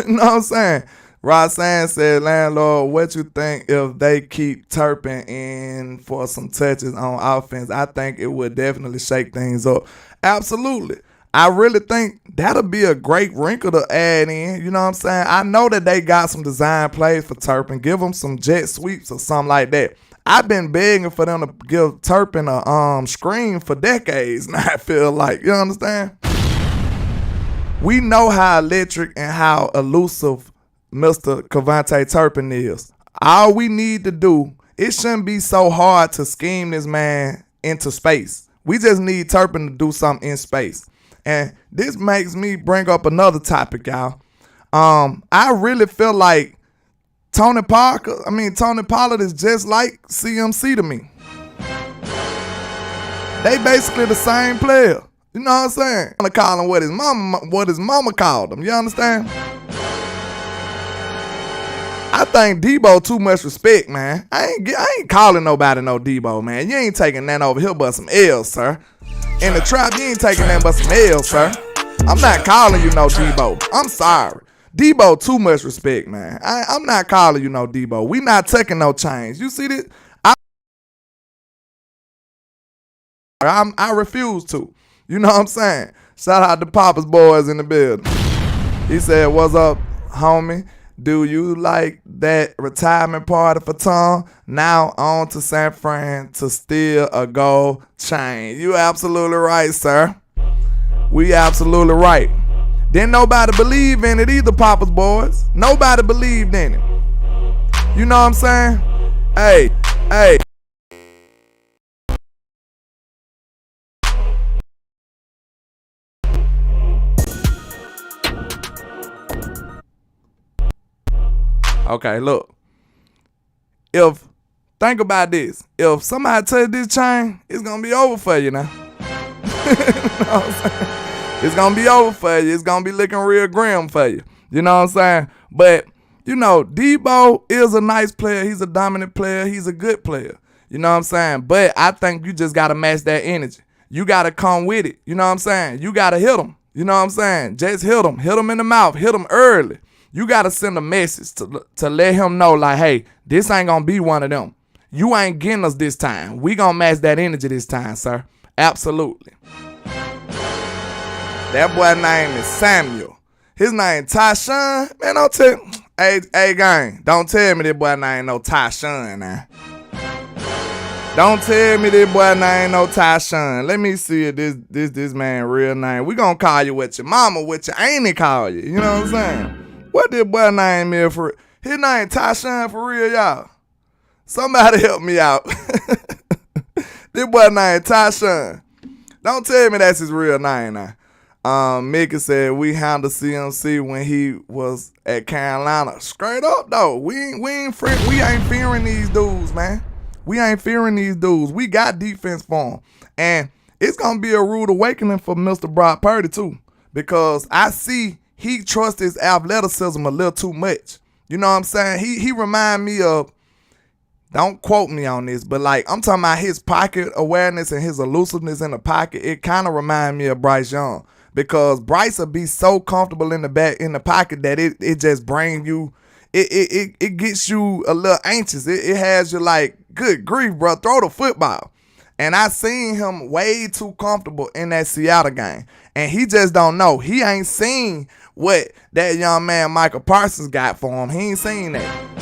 You know what I'm saying? Rod Sands said, Landlord, what you think if they keep Turpin in for some touches on offense? I think it would definitely shake things up. Absolutely. I really think that'll be a great wrinkle to add in. You know what I'm saying? I know that they got some design plays for Turpin. Give them some jet sweeps or something like that. I've been begging for them to give Turpin a screen for decades. Now I feel like, you understand? We know how electric and how elusive Mr. Cavante Turpin is. All we need to do, it shouldn't be so hard to scheme this man into space. We just need Turpin to do something in space. And this makes me bring up another topic, y'all. I really feel like Tony Pollard is just like CMC to me. They basically the same player. You know what I'm saying? I'm gonna call him what his mama called him. You understand? I think Debo too much respect, man. I ain't calling nobody no Debo, man. You ain't taking that over here but some L's, sir. In the trap, you ain't taking that but some L's, sir. I'm not calling you no Debo. I'm sorry. Debo too much respect, man. I'm not calling you no Debo. We not taking no change. You see this? I refuse to. You know what I'm saying? Shout out to Papa's boys in the building. He said, what's up, homie? Do you like that retirement party for Tom? Now on to San Fran to steal a gold chain. You absolutely right, sir. We absolutely right. Didn't nobody believe in it either, Papa's boys. Nobody believed in it. You know what I'm saying? Hey. Okay, look. Think about this. If somebody touch this chain, it's going to be over for you now. You know what I'm saying? It's going to be over for you. It's going to be looking real grim for you. You know what I'm saying? But, you know, Debo is a nice player. He's a dominant player. He's a good player. You know what I'm saying? But I think you just got to match that energy. You got to come with it. You know what I'm saying? You got to hit him. You know what I'm saying? Just hit him. Hit him in the mouth. Hit him early. You got to send a message to let him know, like, hey, this ain't going to be one of them. You ain't getting us this time. We going to match that energy this time, sir. Absolutely. That boy name is Samuel. His name Tyshawn. Man, don't tell me. Hey, gang, don't tell me this boy name no Tyshawn now. Don't tell me this boy name no Tyshawn. Let me see if this man real name. We going to call you what your mama, what your auntie call you. You know what I'm saying? What this boy name is for? His name Tyshawn for real, y'all. Somebody help me out. This boy name Tyshawn. Don't tell me that's his real name now. Mickey said we handled CMC when he was at Carolina. Straight up though, we ain't fearing these dudes, man. We ain't fearing these dudes. We got defense for them, and it's gonna be a rude awakening for Mr. Brock Purdy too, because I see he trusts his athleticism a little too much. You know what I'm saying? He remind me of, don't quote me on this, but like I'm talking about his pocket awareness and his elusiveness in the pocket. It kind of remind me of Bryce Young, because Bryce will be so comfortable in the pocket that it just bring you, it gets you a little anxious. It has you like, good grief, bro, throw the football. And I seen him way too comfortable in that Seattle game. And he just don't know. He ain't seen what that young man Michael Parsons got for him. He ain't seen that.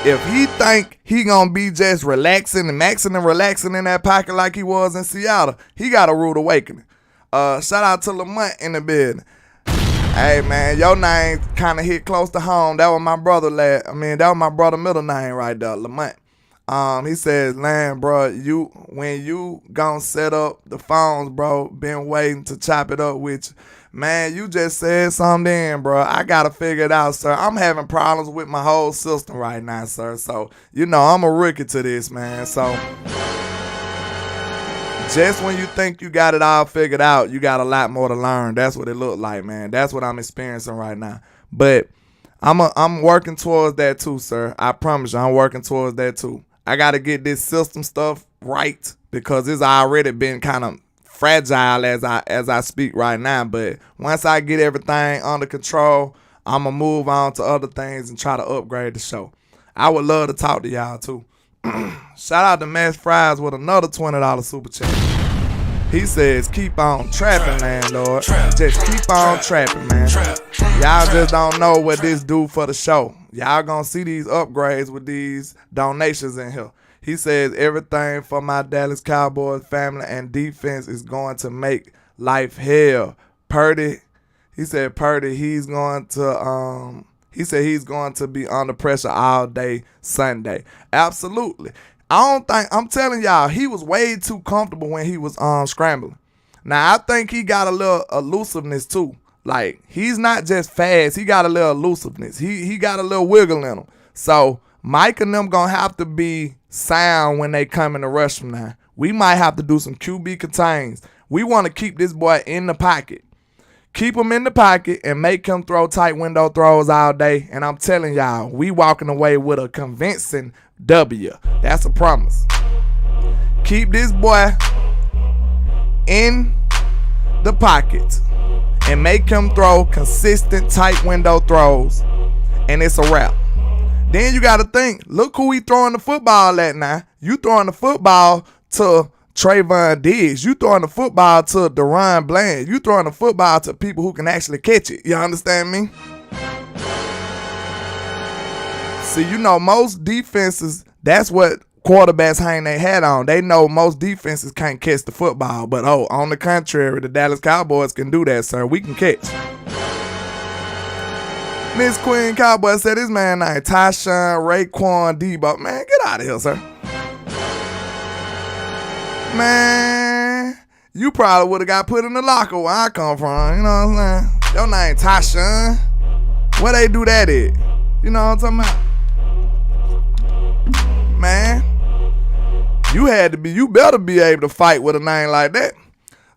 If he think he gonna be just relaxing and maxing and relaxing in that pocket like he was in Seattle, he got a rude awakening. Shout out to Lamont in the building. Hey man, your name kind of hit close to home. That was my brother that was my brother middle name right there, Lamont. He says, "Land, bro, when you gonna set up the phones, bro, been waiting to chop it up with you. Man, you just said something then, bro. I gotta figure it out, sir. I'm having problems with my whole system right now, sir. So, I'm a rookie to this, man. So, just when you think you got it all figured out, you got a lot more to learn. That's what it looked like, man. That's what I'm experiencing right now. But I'm working towards that too, sir. I promise you, I'm working towards that too. I got to get this system stuff right because it's already been kind of fragile as I speak right now. But once I get everything under control, I'm going to move on to other things and try to upgrade the show. I would love to talk to y'all too. Shout out to Mass Fries with another $20 super chat. He says, keep on trapping, Landlord. Just keep on trapping, man. Y'all just don't know what this do for the show. Y'all gonna see these upgrades with these donations in here. He says, everything for my Dallas Cowboys family and defense is going to make life hell. Purdy, he said he's going to he's going to be under pressure all day Sunday. Absolutely. I'm telling y'all, he was way too comfortable when he was scrambling. Now, I think he got a little elusiveness too. Like, he's not just fast, he got a little elusiveness. He got a little wiggle in him. So, Mike and them gonna have to be sound when they come in the rush from now. We might have to do some QB contains. We want to keep this boy in the pocket. Keep him in the pocket and make him throw tight window throws all day. And I'm telling y'all, we walking away with a convincing W. That's a promise. Keep this boy in the pocket and make him throw consistent tight window throws. And it's a wrap. Then you got to think, look who he throwing the football at now. You throwing the football to Trayvon Diggs. You throwing the football to Deron Bland. You throwing the football to people who can actually catch it. You understand me? See, most defenses, that's what quarterbacks hang their hat on. They know most defenses can't catch the football. But, on the contrary, the Dallas Cowboys can do that, sir. We can catch. Miss Queen Cowboy said his man named Tyshawn Raekwon Debo. Man, get out of here, sir. Man, you probably would have got put in the locker where I come from. You know what I'm saying? Your name Tyshawn. Where they do that at? You know what I'm talking about? Man, you better be able to fight with a name like that.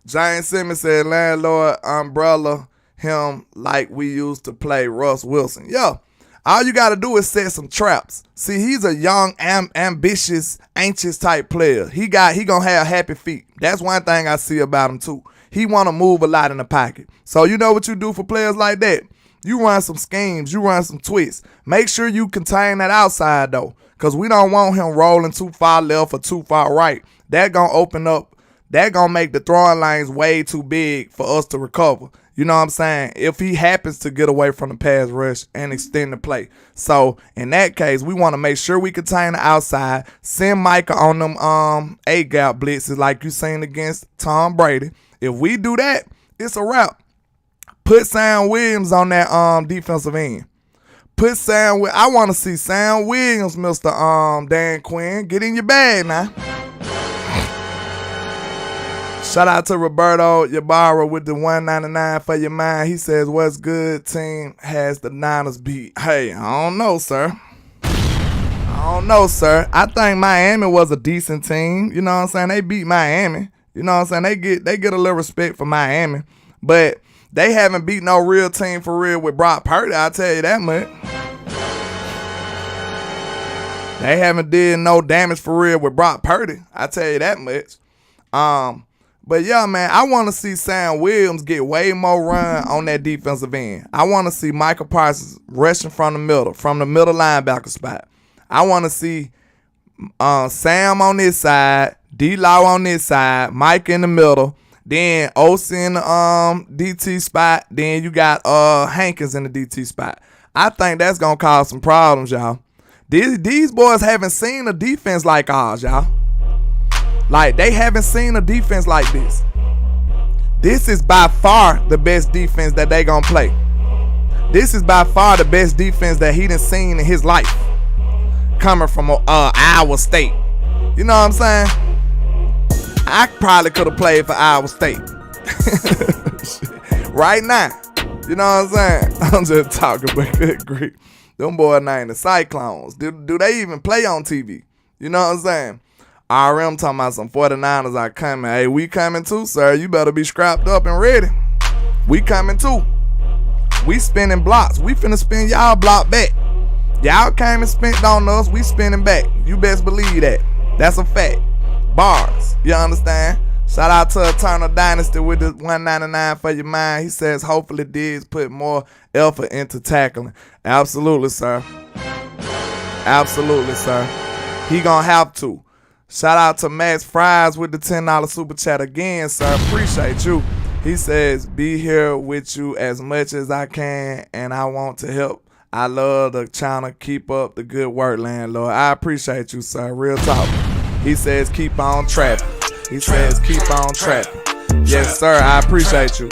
James Simmons said, Landlord, umbrella him like we used to play Russ Wilson. Yo, all you got to do is set some traps. See, he's a young, ambitious, anxious type player. He gonna have happy feet. That's one thing I see about him too. He want to move a lot in the pocket. So you know what you do for players like that? You run some schemes. You run some twists. Make sure you contain that outside though, because we don't want him rolling too far left or too far right. That gonna open up. That gonna make the throwing lanes way too big for us to recover. You know what I'm saying? If he happens to get away from the pass rush and extend the play. So, in that case, we want to make sure we contain the outside. Send Micah on them A-gap blitzes like you seen against Tom Brady. If we do that, it's a wrap. Put Sam Williams on that defensive end. I want to see Sam Williams, Mr. Dan Quinn. Get in your bag now. Shout out to Roberto Ybarra with the $1.99 for your mind. He says, what's good team has the Niners beat? Hey, I don't know, sir. I think Miami was a decent team. You know what I'm saying? They beat Miami. You know what I'm saying? They get a little respect for Miami. But they haven't beat no real team for real with Brock Purdy, I'll tell you that much. They haven't did no damage for real with Brock Purdy, I'll tell you that much. But yeah, man, I want to see Sam Williams get way more run on that defensive end. I want to see Michael Parsons rushing from the middle linebacker spot. I want to see Sam on this side, D-Law on this side, Mike in the middle, then OC in the DT spot, then you got Hankins in the DT spot. I think that's gonna cause some problems, y'all. These boys haven't seen a defense like ours, y'all. Like, they haven't seen a defense like this. This is by far the best defense that they gonna play. This is by far the best defense that he done seen in his life, coming from Iowa State. You know what I'm saying? I probably could have played for Iowa State right now. You know what I'm saying? I'm just talking, but good grief. Them boys named the Cyclones. Do they even play on TV? You know what I'm saying? RM talking about some 49ers are coming. Hey, we coming too, sir. You better be scrapped up and ready. We coming too. We spinning blocks. We finna spin y'all block back. Y'all came and spent on us. We spinning back. You best believe that. That's a fact. Bars. You understand? Shout out to Eternal Dynasty with the $1.99 for your mind. He says, hopefully Diggs put more effort into tackling. Absolutely, sir. Absolutely, sir. He gonna have to. Shout out to Max Fries with the $10 super chat again, sir. Appreciate you. He says, be here with you as much as I can, and I want to help. I love the channel. Keep up the good work, Landlord. I appreciate you, sir. Real talk. He says, keep on trapping. He says, keep on trapping. Yes, sir. I appreciate you.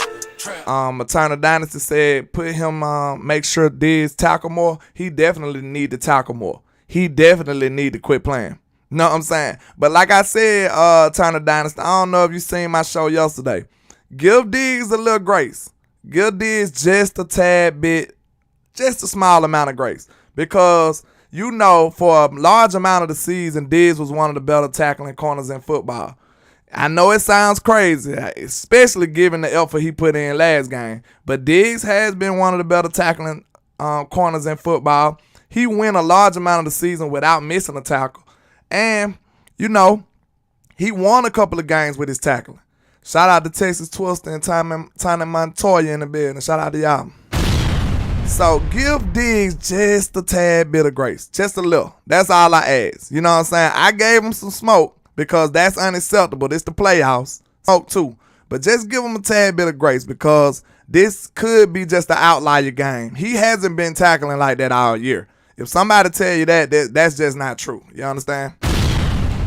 Eternal Dynasty said, put him, make sure Diggs tackle more. He definitely need to tackle more. He definitely need to quit playing. Know what I'm saying? But like I said, Eternal Dynasty, I don't know if you seen my show yesterday. Give Diggs a little grace. Give Diggs just a tad bit, just a small amount of grace. Because, you know, for a large amount of the season, Diggs was one of the better tackling corners in football. I know it sounds crazy, especially given the effort he put in last game. But Diggs has been one of the better tackling corners in football. He went a large amount of the season without missing a tackle. And, you know, he won a couple of games with his tackling. Shout out to Texas Twister and Tiny Montoya in the building. Shout out to y'all. So give Diggs just a tad bit of grace. Just a little. That's all I ask. You know what I'm saying? I gave him some smoke because that's unacceptable. This the playoffs. Smoke too. But just give him a tad bit of grace because this could be just an outlier game. He hasn't been tackling like that all year. If somebody tell you that's just not true. You understand?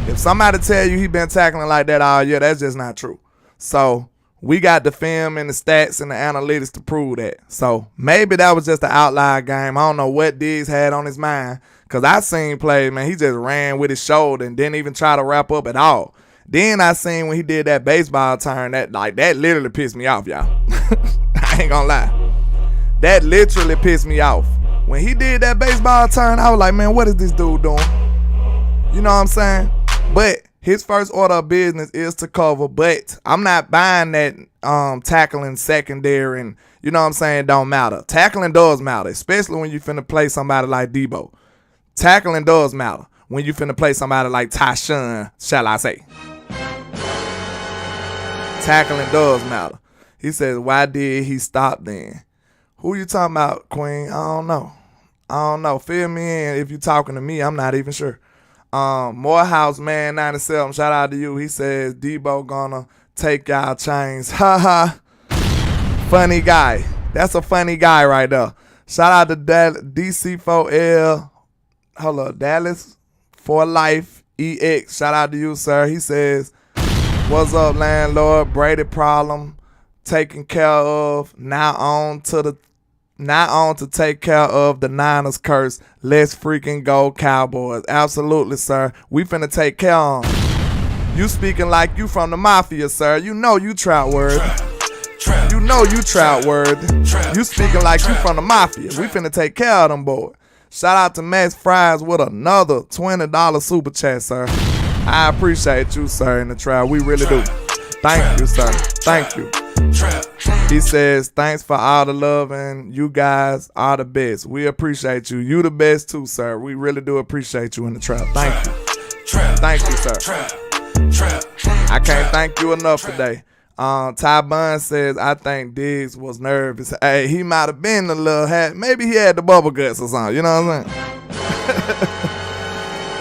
If somebody tell you he been tackling like that all year, that's just not true. So we got the film and the stats and the analytics to prove that. So maybe that was just an outlier game. I don't know what Diggs had on his mind. Because I seen play, man, he just ran with his shoulder and didn't even try to wrap up at all. Then I seen when he did that baseball turn, that literally pissed me off, y'all. I ain't gonna lie. That literally pissed me off. When he did that baseball turn, I was like, man, what is this dude doing? You know what I'm saying? But his first order of business is to cover. But I'm not buying that tackling secondary and, you know what I'm saying, don't matter. Tackling does matter, especially when you finna play somebody like Debo. Tackling does matter when you finna play somebody like Tyshawn, shall I say. Tackling does matter. He says, why did he stop then? Who you talking about, Queen? I don't know. Fill me in if you talking to me. I'm not even sure. Morehouse Man 97, shout out to you. He says, Debo gonna take y'all chains. Ha ha. Funny guy. That's a funny guy right there. Shout out to DC4L. Hold up, Dallas for Life EX. Shout out to you, sir. He says, what's up, Landlord? Brady problem taken care of. Now on to take care of the Niners curse. Let's freaking go, Cowboys. Absolutely, sir. We finna take care of them. You speaking like you from the mafia, sir. You know you trout word. You know you trout word. You speaking like you from the mafia. We finna take care of them, boy. Shout out to Max Fries with another $20 super chat, sir. I appreciate you, sir, in the trial. We really do. Thank you, sir. Thank you. He says, thanks for all the love, and you guys are the best. We appreciate you. You the best too, sir. We really do appreciate you in the trap. Thank you. Thank you, sir. I can't thank you enough today. Ty Bun says, I think Diggs was nervous. Hey, he might have been a little maybe he had the bubble guts or something. You know what I'm saying?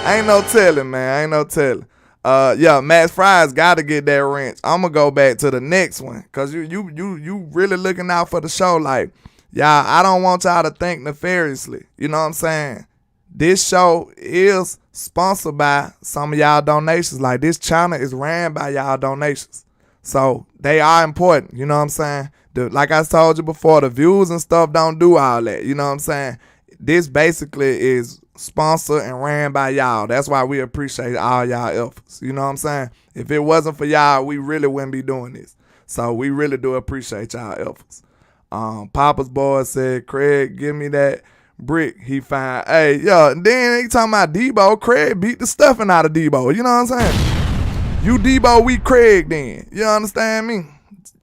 Ain't no telling, man. Ain't no telling. Yeah, Max Fry's got to get that wrench. I'm gonna go back to the next one, cause you really looking out for the show. Like, y'all, I don't want y'all to think nefariously. You know what I'm saying? This show is sponsored by some of y'all donations. Like, this channel is ran by y'all donations, so they are important. You know what I'm saying? Like I told you before, the views and stuff don't do all that. You know what I'm saying? This basically is sponsored and ran by y'all. That's why we appreciate all y'all efforts. You know what I'm saying? If it wasn't for y'all, we really wouldn't be doing this. So we really do appreciate y'all efforts. Papa's boy said, Craig, give me that brick. He fine. Hey, yo, then he talking about Debo. Craig beat the stuffing out of Debo. You know what I'm saying? You Debo, we Craig then. You understand me?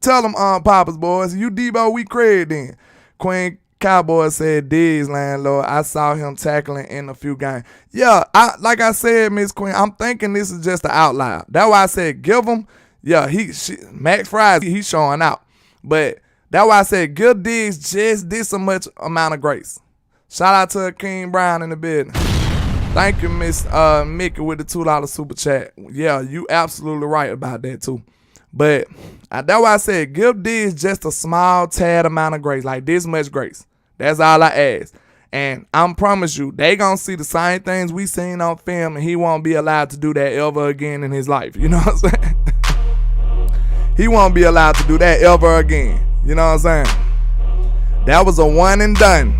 Tell them, Papa's boys, you Debo, we Craig then. Queen Cowboy said, Diggs, Landlord, I saw him tackling in a few games. Yeah, like I said, Miss Queen, I'm thinking this is just an outlier. That's why I said give him. Yeah, Max Fries, he's showing out. But that's why I said give Diggs just this much amount of grace. Shout out to King Brown in the building. Thank you, Miss Mickey, with the $2 super chat. Yeah, you absolutely right about that too. But that's why I said give Diggs just a small tad amount of grace, like this much grace. That's all I ask. And I promise you, they gonna see the same things we seen on film, and he won't be allowed to do that ever again in his life. You know what I'm saying? He won't be allowed to do that ever again. You know what I'm saying? That was a one and done.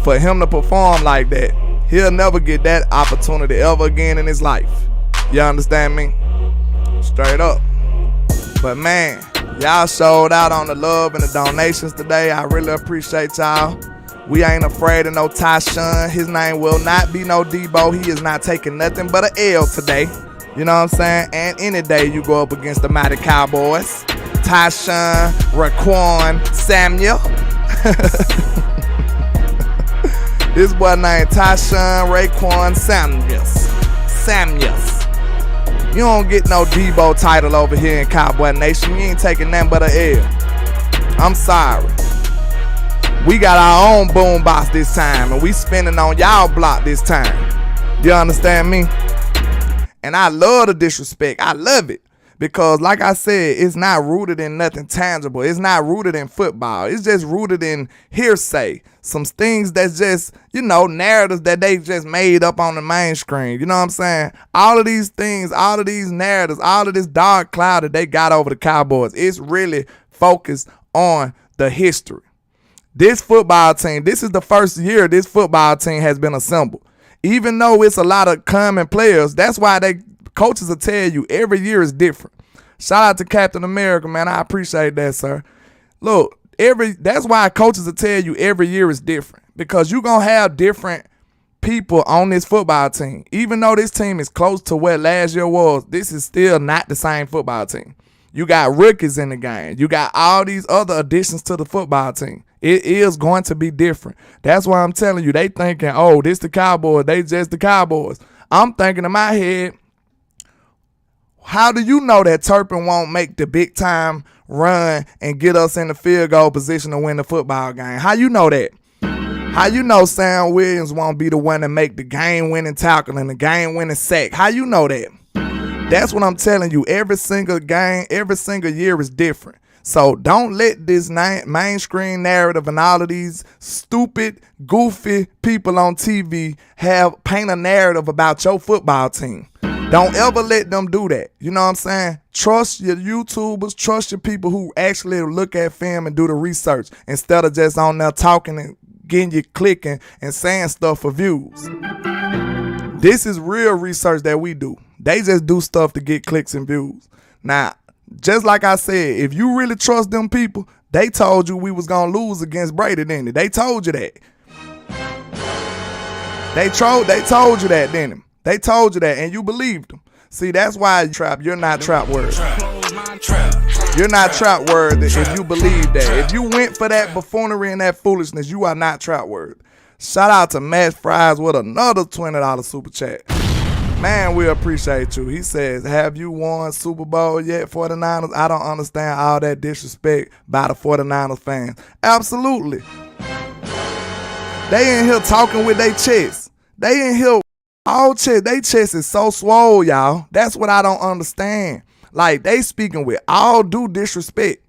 For him to perform like that, he'll never get that opportunity ever again in his life. You understand me? Straight up. But man, y'all showed out on the love and the donations today. I really appreciate y'all. We ain't afraid of no Tyshawn. His name will not be no Debo. He is not taking nothing but an L today. You know what I'm saying? And any day you go up against the mighty Cowboys. Tyshawn, Raquan, Samuel. This boy named Tyshawn Raquan Samuels. You don't get no Debo title over here in Cowboy Nation. You ain't taking nothing but an L. I'm sorry. We got our own boombox this time, and we spinning on y'all block this time. You understand me? And I love the disrespect. I love it. Because like I said, it's not rooted in nothing tangible. It's not rooted in football. It's just rooted in hearsay. Some things that's just, narratives that they just made up on the main screen. You know what I'm saying? All of these things, all of these narratives, all of this dark cloud that they got over the Cowboys, it's really focused on the history. This football team, this is the first year this football team has been assembled. Even though it's a lot of common players, that's why coaches will tell you every year is different. Shout out to Captain America, man. I appreciate that, sir. Look, that's why coaches will tell you every year is different, because you're going to have different people on this football team. Even though this team is close to what last year was, this is still not the same football team. You got rookies in the game. You got all these other additions to the football team. It is going to be different. That's why I'm telling you, they thinking, oh, this the Cowboys. They just the Cowboys. I'm thinking in my head, how do you know that Turpin won't make the big time run and get us in the field goal position to win the football game? How you know that? How you know Sam Williams won't be the one to make the game-winning tackle and the game-winning sack? How you know that? That's what I'm telling you. Every single game, every single year is different. So don't let this mainstream narrative and all of these stupid, goofy people on TV paint a narrative about your football team. Don't ever let them do that. You know what I'm saying? Trust your YouTubers, trust your people who actually look at film and do the research, instead of just on there talking and getting you clicking and saying stuff for views. This is real research that we do. They just do stuff to get clicks and views. Now, just like I said, if you really trust them people, they told you we was going to lose against Brady, didn't they? They told you that. They told you that, didn't they? They told you that, and you believed them. See, that's why you're not trap worthy. You're not trap worthy if you believe that. If you went for that buffoonery and that foolishness, you are not trap worthy. Shout out to Matt Fries with another $20 super chat. Man, we appreciate you. He says, have you won Super Bowl yet, 49ers? I don't understand all that disrespect by the 49ers fans. Absolutely. They in here talking with their chest. They in here All chest, they chest is so swole, y'all. That's what I don't understand. Like, they speaking with all due disrespect.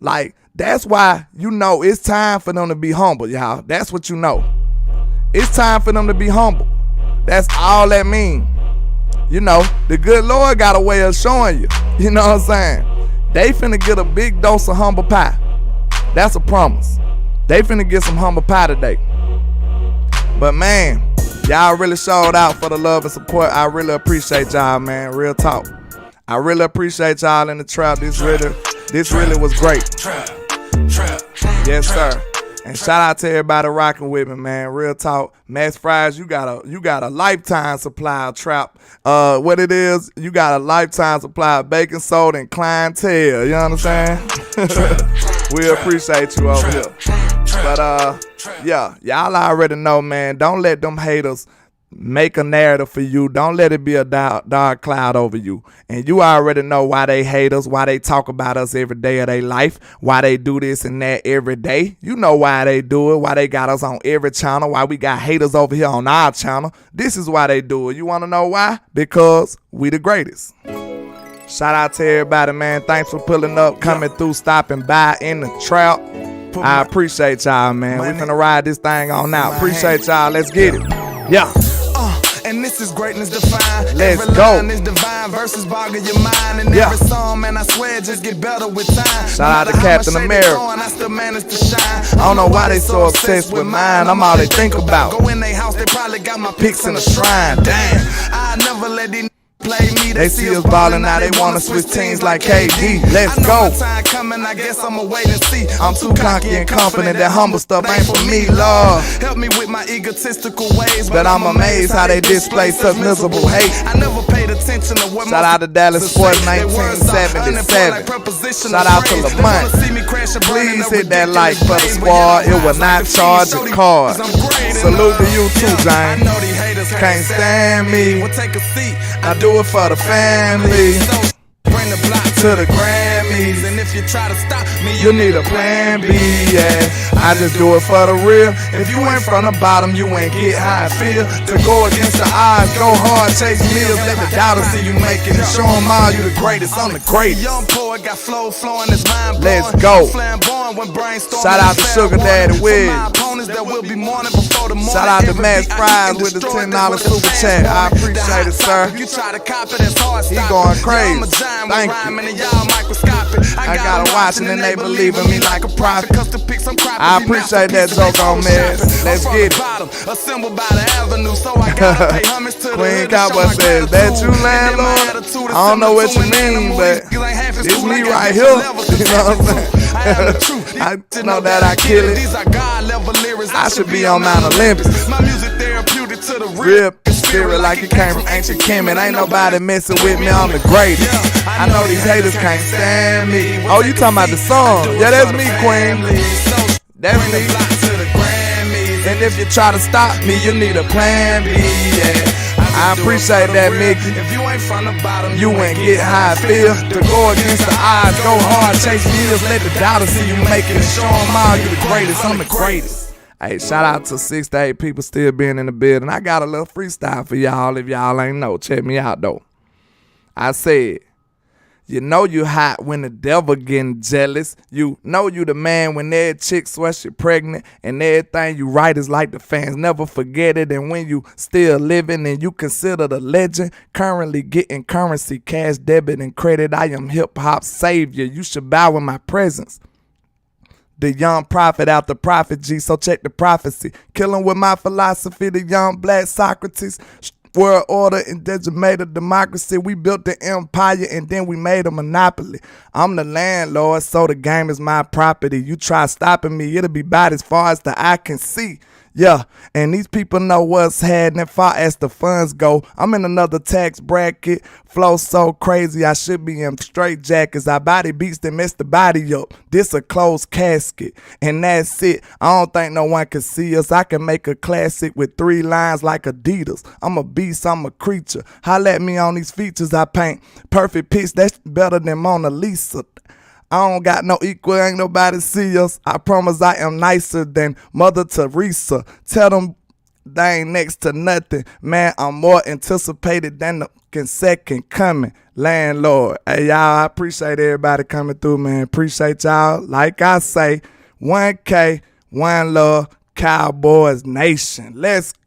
Like, that's why you know it's time for them to be humble, y'all. That's what you know. It's time for them to be humble. That's all that mean. You know, the good Lord got a way of showing you. You know what I'm saying? They finna get a big dose of humble pie. That's a promise. They finna get some humble pie today. But man, y'all really showed out for the love and support. I really appreciate y'all, man. Real talk. I really appreciate y'all in the trap. This really was great. Yes, sir. And shout out to everybody rocking with me, man. Real talk. Max Fries, you got a lifetime supply of trap. What it is, you got a lifetime supply of baking soda and clientele. You understand? We appreciate you over here. But yeah, y'all already know, man. Don't let them haters make a narrative for you. Don't let it be a dark cloud over you. And you already know why they hate us, why they talk about us every day of their life, why they do this and that every day. You know why they do it, why they got us on every channel, why we got haters over here on our channel. This is why they do it. You want to know why? Because we the greatest. Shout out to everybody, man. Thanks for pulling up, coming through, stopping by in the trap. I appreciate y'all, man. We finna ride this thing on out. Appreciate y'all. Let's get it. Yeah.
And this is greatness defined.
Let's
every
go.
Line is divine, verses boggle your mind. And every song, man, I swear, just get better with time.
Shout out to Captain America.
I still manage to shine.
I don't know why they so obsessed with mine. I'm all they think about.
Go in their house, they probably got my pics in a shrine. Damn, I never let these play me.
They see us ballin', now they wanna switch teams like KD. Let's
I know
go.
my time coming, I guess I'ma wait and see.
I'm too cocky and confident that humble stuff ain't for me, Lord.
Help me with my egotistical ways,
But I'm amazed how they display such miserable hate.
I never paid attention to what
Shout out to Dallas Cowboys 1977. Shout out to Lamont. Please hit that like for the squad. It will not charge a card. Salute to you too, James. Can't stand me. I do it for the family.
Bring the block
To the Grammys.
and if you try to stop me,
You need a plan B, yeah. I just do it for the real. If you ain't from the bottom, you ain't get how I feel. To go against the odds, go hard, chase meals. Let the doubters see you make it and show them all you the greatest. I'm the greatest.
Young poet got flow flowing, his mind blowing.
Let's go.
Flamboyant when brainstorming.
Shout out to Sugar Daddy Wiz.
That will be morning before the morning.
Shout out to
Every
Max
beat I
Fries
can
with the
destroy,
$10
that's what
super
the
chat.
fans
I
want.
appreciate
The
it,
hot
sir.
topic, you try to copy, that's hard
He
stopping.
going
Yeah,
crazy.
I'm a giant with
Thank you.
rhyming and y'all microscopic.
I got 'em watching and they believe in me like a prophet.
Cause the pics I'm cropping,
I
be
appreciate that
masterpieces,
joke on
they
Mez.
photoshopping.
Let's
I'm
get it.
from the bottom, assembled by the avenue, so I gotta pay homage to the
Queen
hood to show
Cowboy
my
says, that you,
gratitude. And then my
Landlord?
attitude is
I don't know what you
similar to
mean,
animal
but
eaters. Ain't half as
it's
cool,
me
I got
right
different
here.
levels to
You know what I'm
taste
saying?
it. I am the truth.
I know that I kill it.
These are God level lyrics.
I should be on Mount Olympus.
My music therapeutic to the
Rip spirit like it came from ancient Kemet. Ain't nobody messing with me, I'm the greatest. I know these haters can't stand me. Oh, you talking about the song? Yeah, that's me, Queen. That's me. And if you try to stop me, you need a plan B, yeah. I appreciate that, Mickey.
If you ain't from the bottom,
You ain't get how I feel. To go against the odds, go hard, chase meals. Let the doubters see you make it and show them all you the greatest. I'm the greatest. Hey, shout out to 6 to 8 people still being in the building. I got a little freestyle for y'all if y'all ain't know. Check me out, though. I said, you know you hot when the devil getting jealous. You know you the man when every chick swear she pregnant. And everything you write is like the fans never forget it. And when you still living and you consider the legend, currently getting currency, cash, debit, and credit. I am hip-hop savior. You should bow in my presence. The young prophet out the prophet G, so check the prophecy. Killing with my philosophy, the young black Socrates. World order and then made a democracy. We built the empire and then we made a monopoly. I'm the landlord, so the game is my property. You try stopping me, it'll be about as far as the eye can see. Yeah, and these people know what's happening as far as the funds go. I'm in another tax bracket. Flow so crazy, I should be in straight jackets. Our body beats that mess the body up. This a closed casket, and that's it. I don't think no one can see us. I can make a classic with 3 lines like Adidas. I'm a beast, I'm a creature. Holla at me on these features I paint. Perfect pitch, that's better than Mona Lisa. I don't got no equal, ain't nobody see us. I promise I am nicer than Mother Teresa. Tell them they ain't next to nothing. Man, I'm more anticipated than the second coming. Landlord. Hey, y'all, I appreciate everybody coming through, man. Appreciate y'all. Like I say, 1K, one love, Cowboys Nation. Let's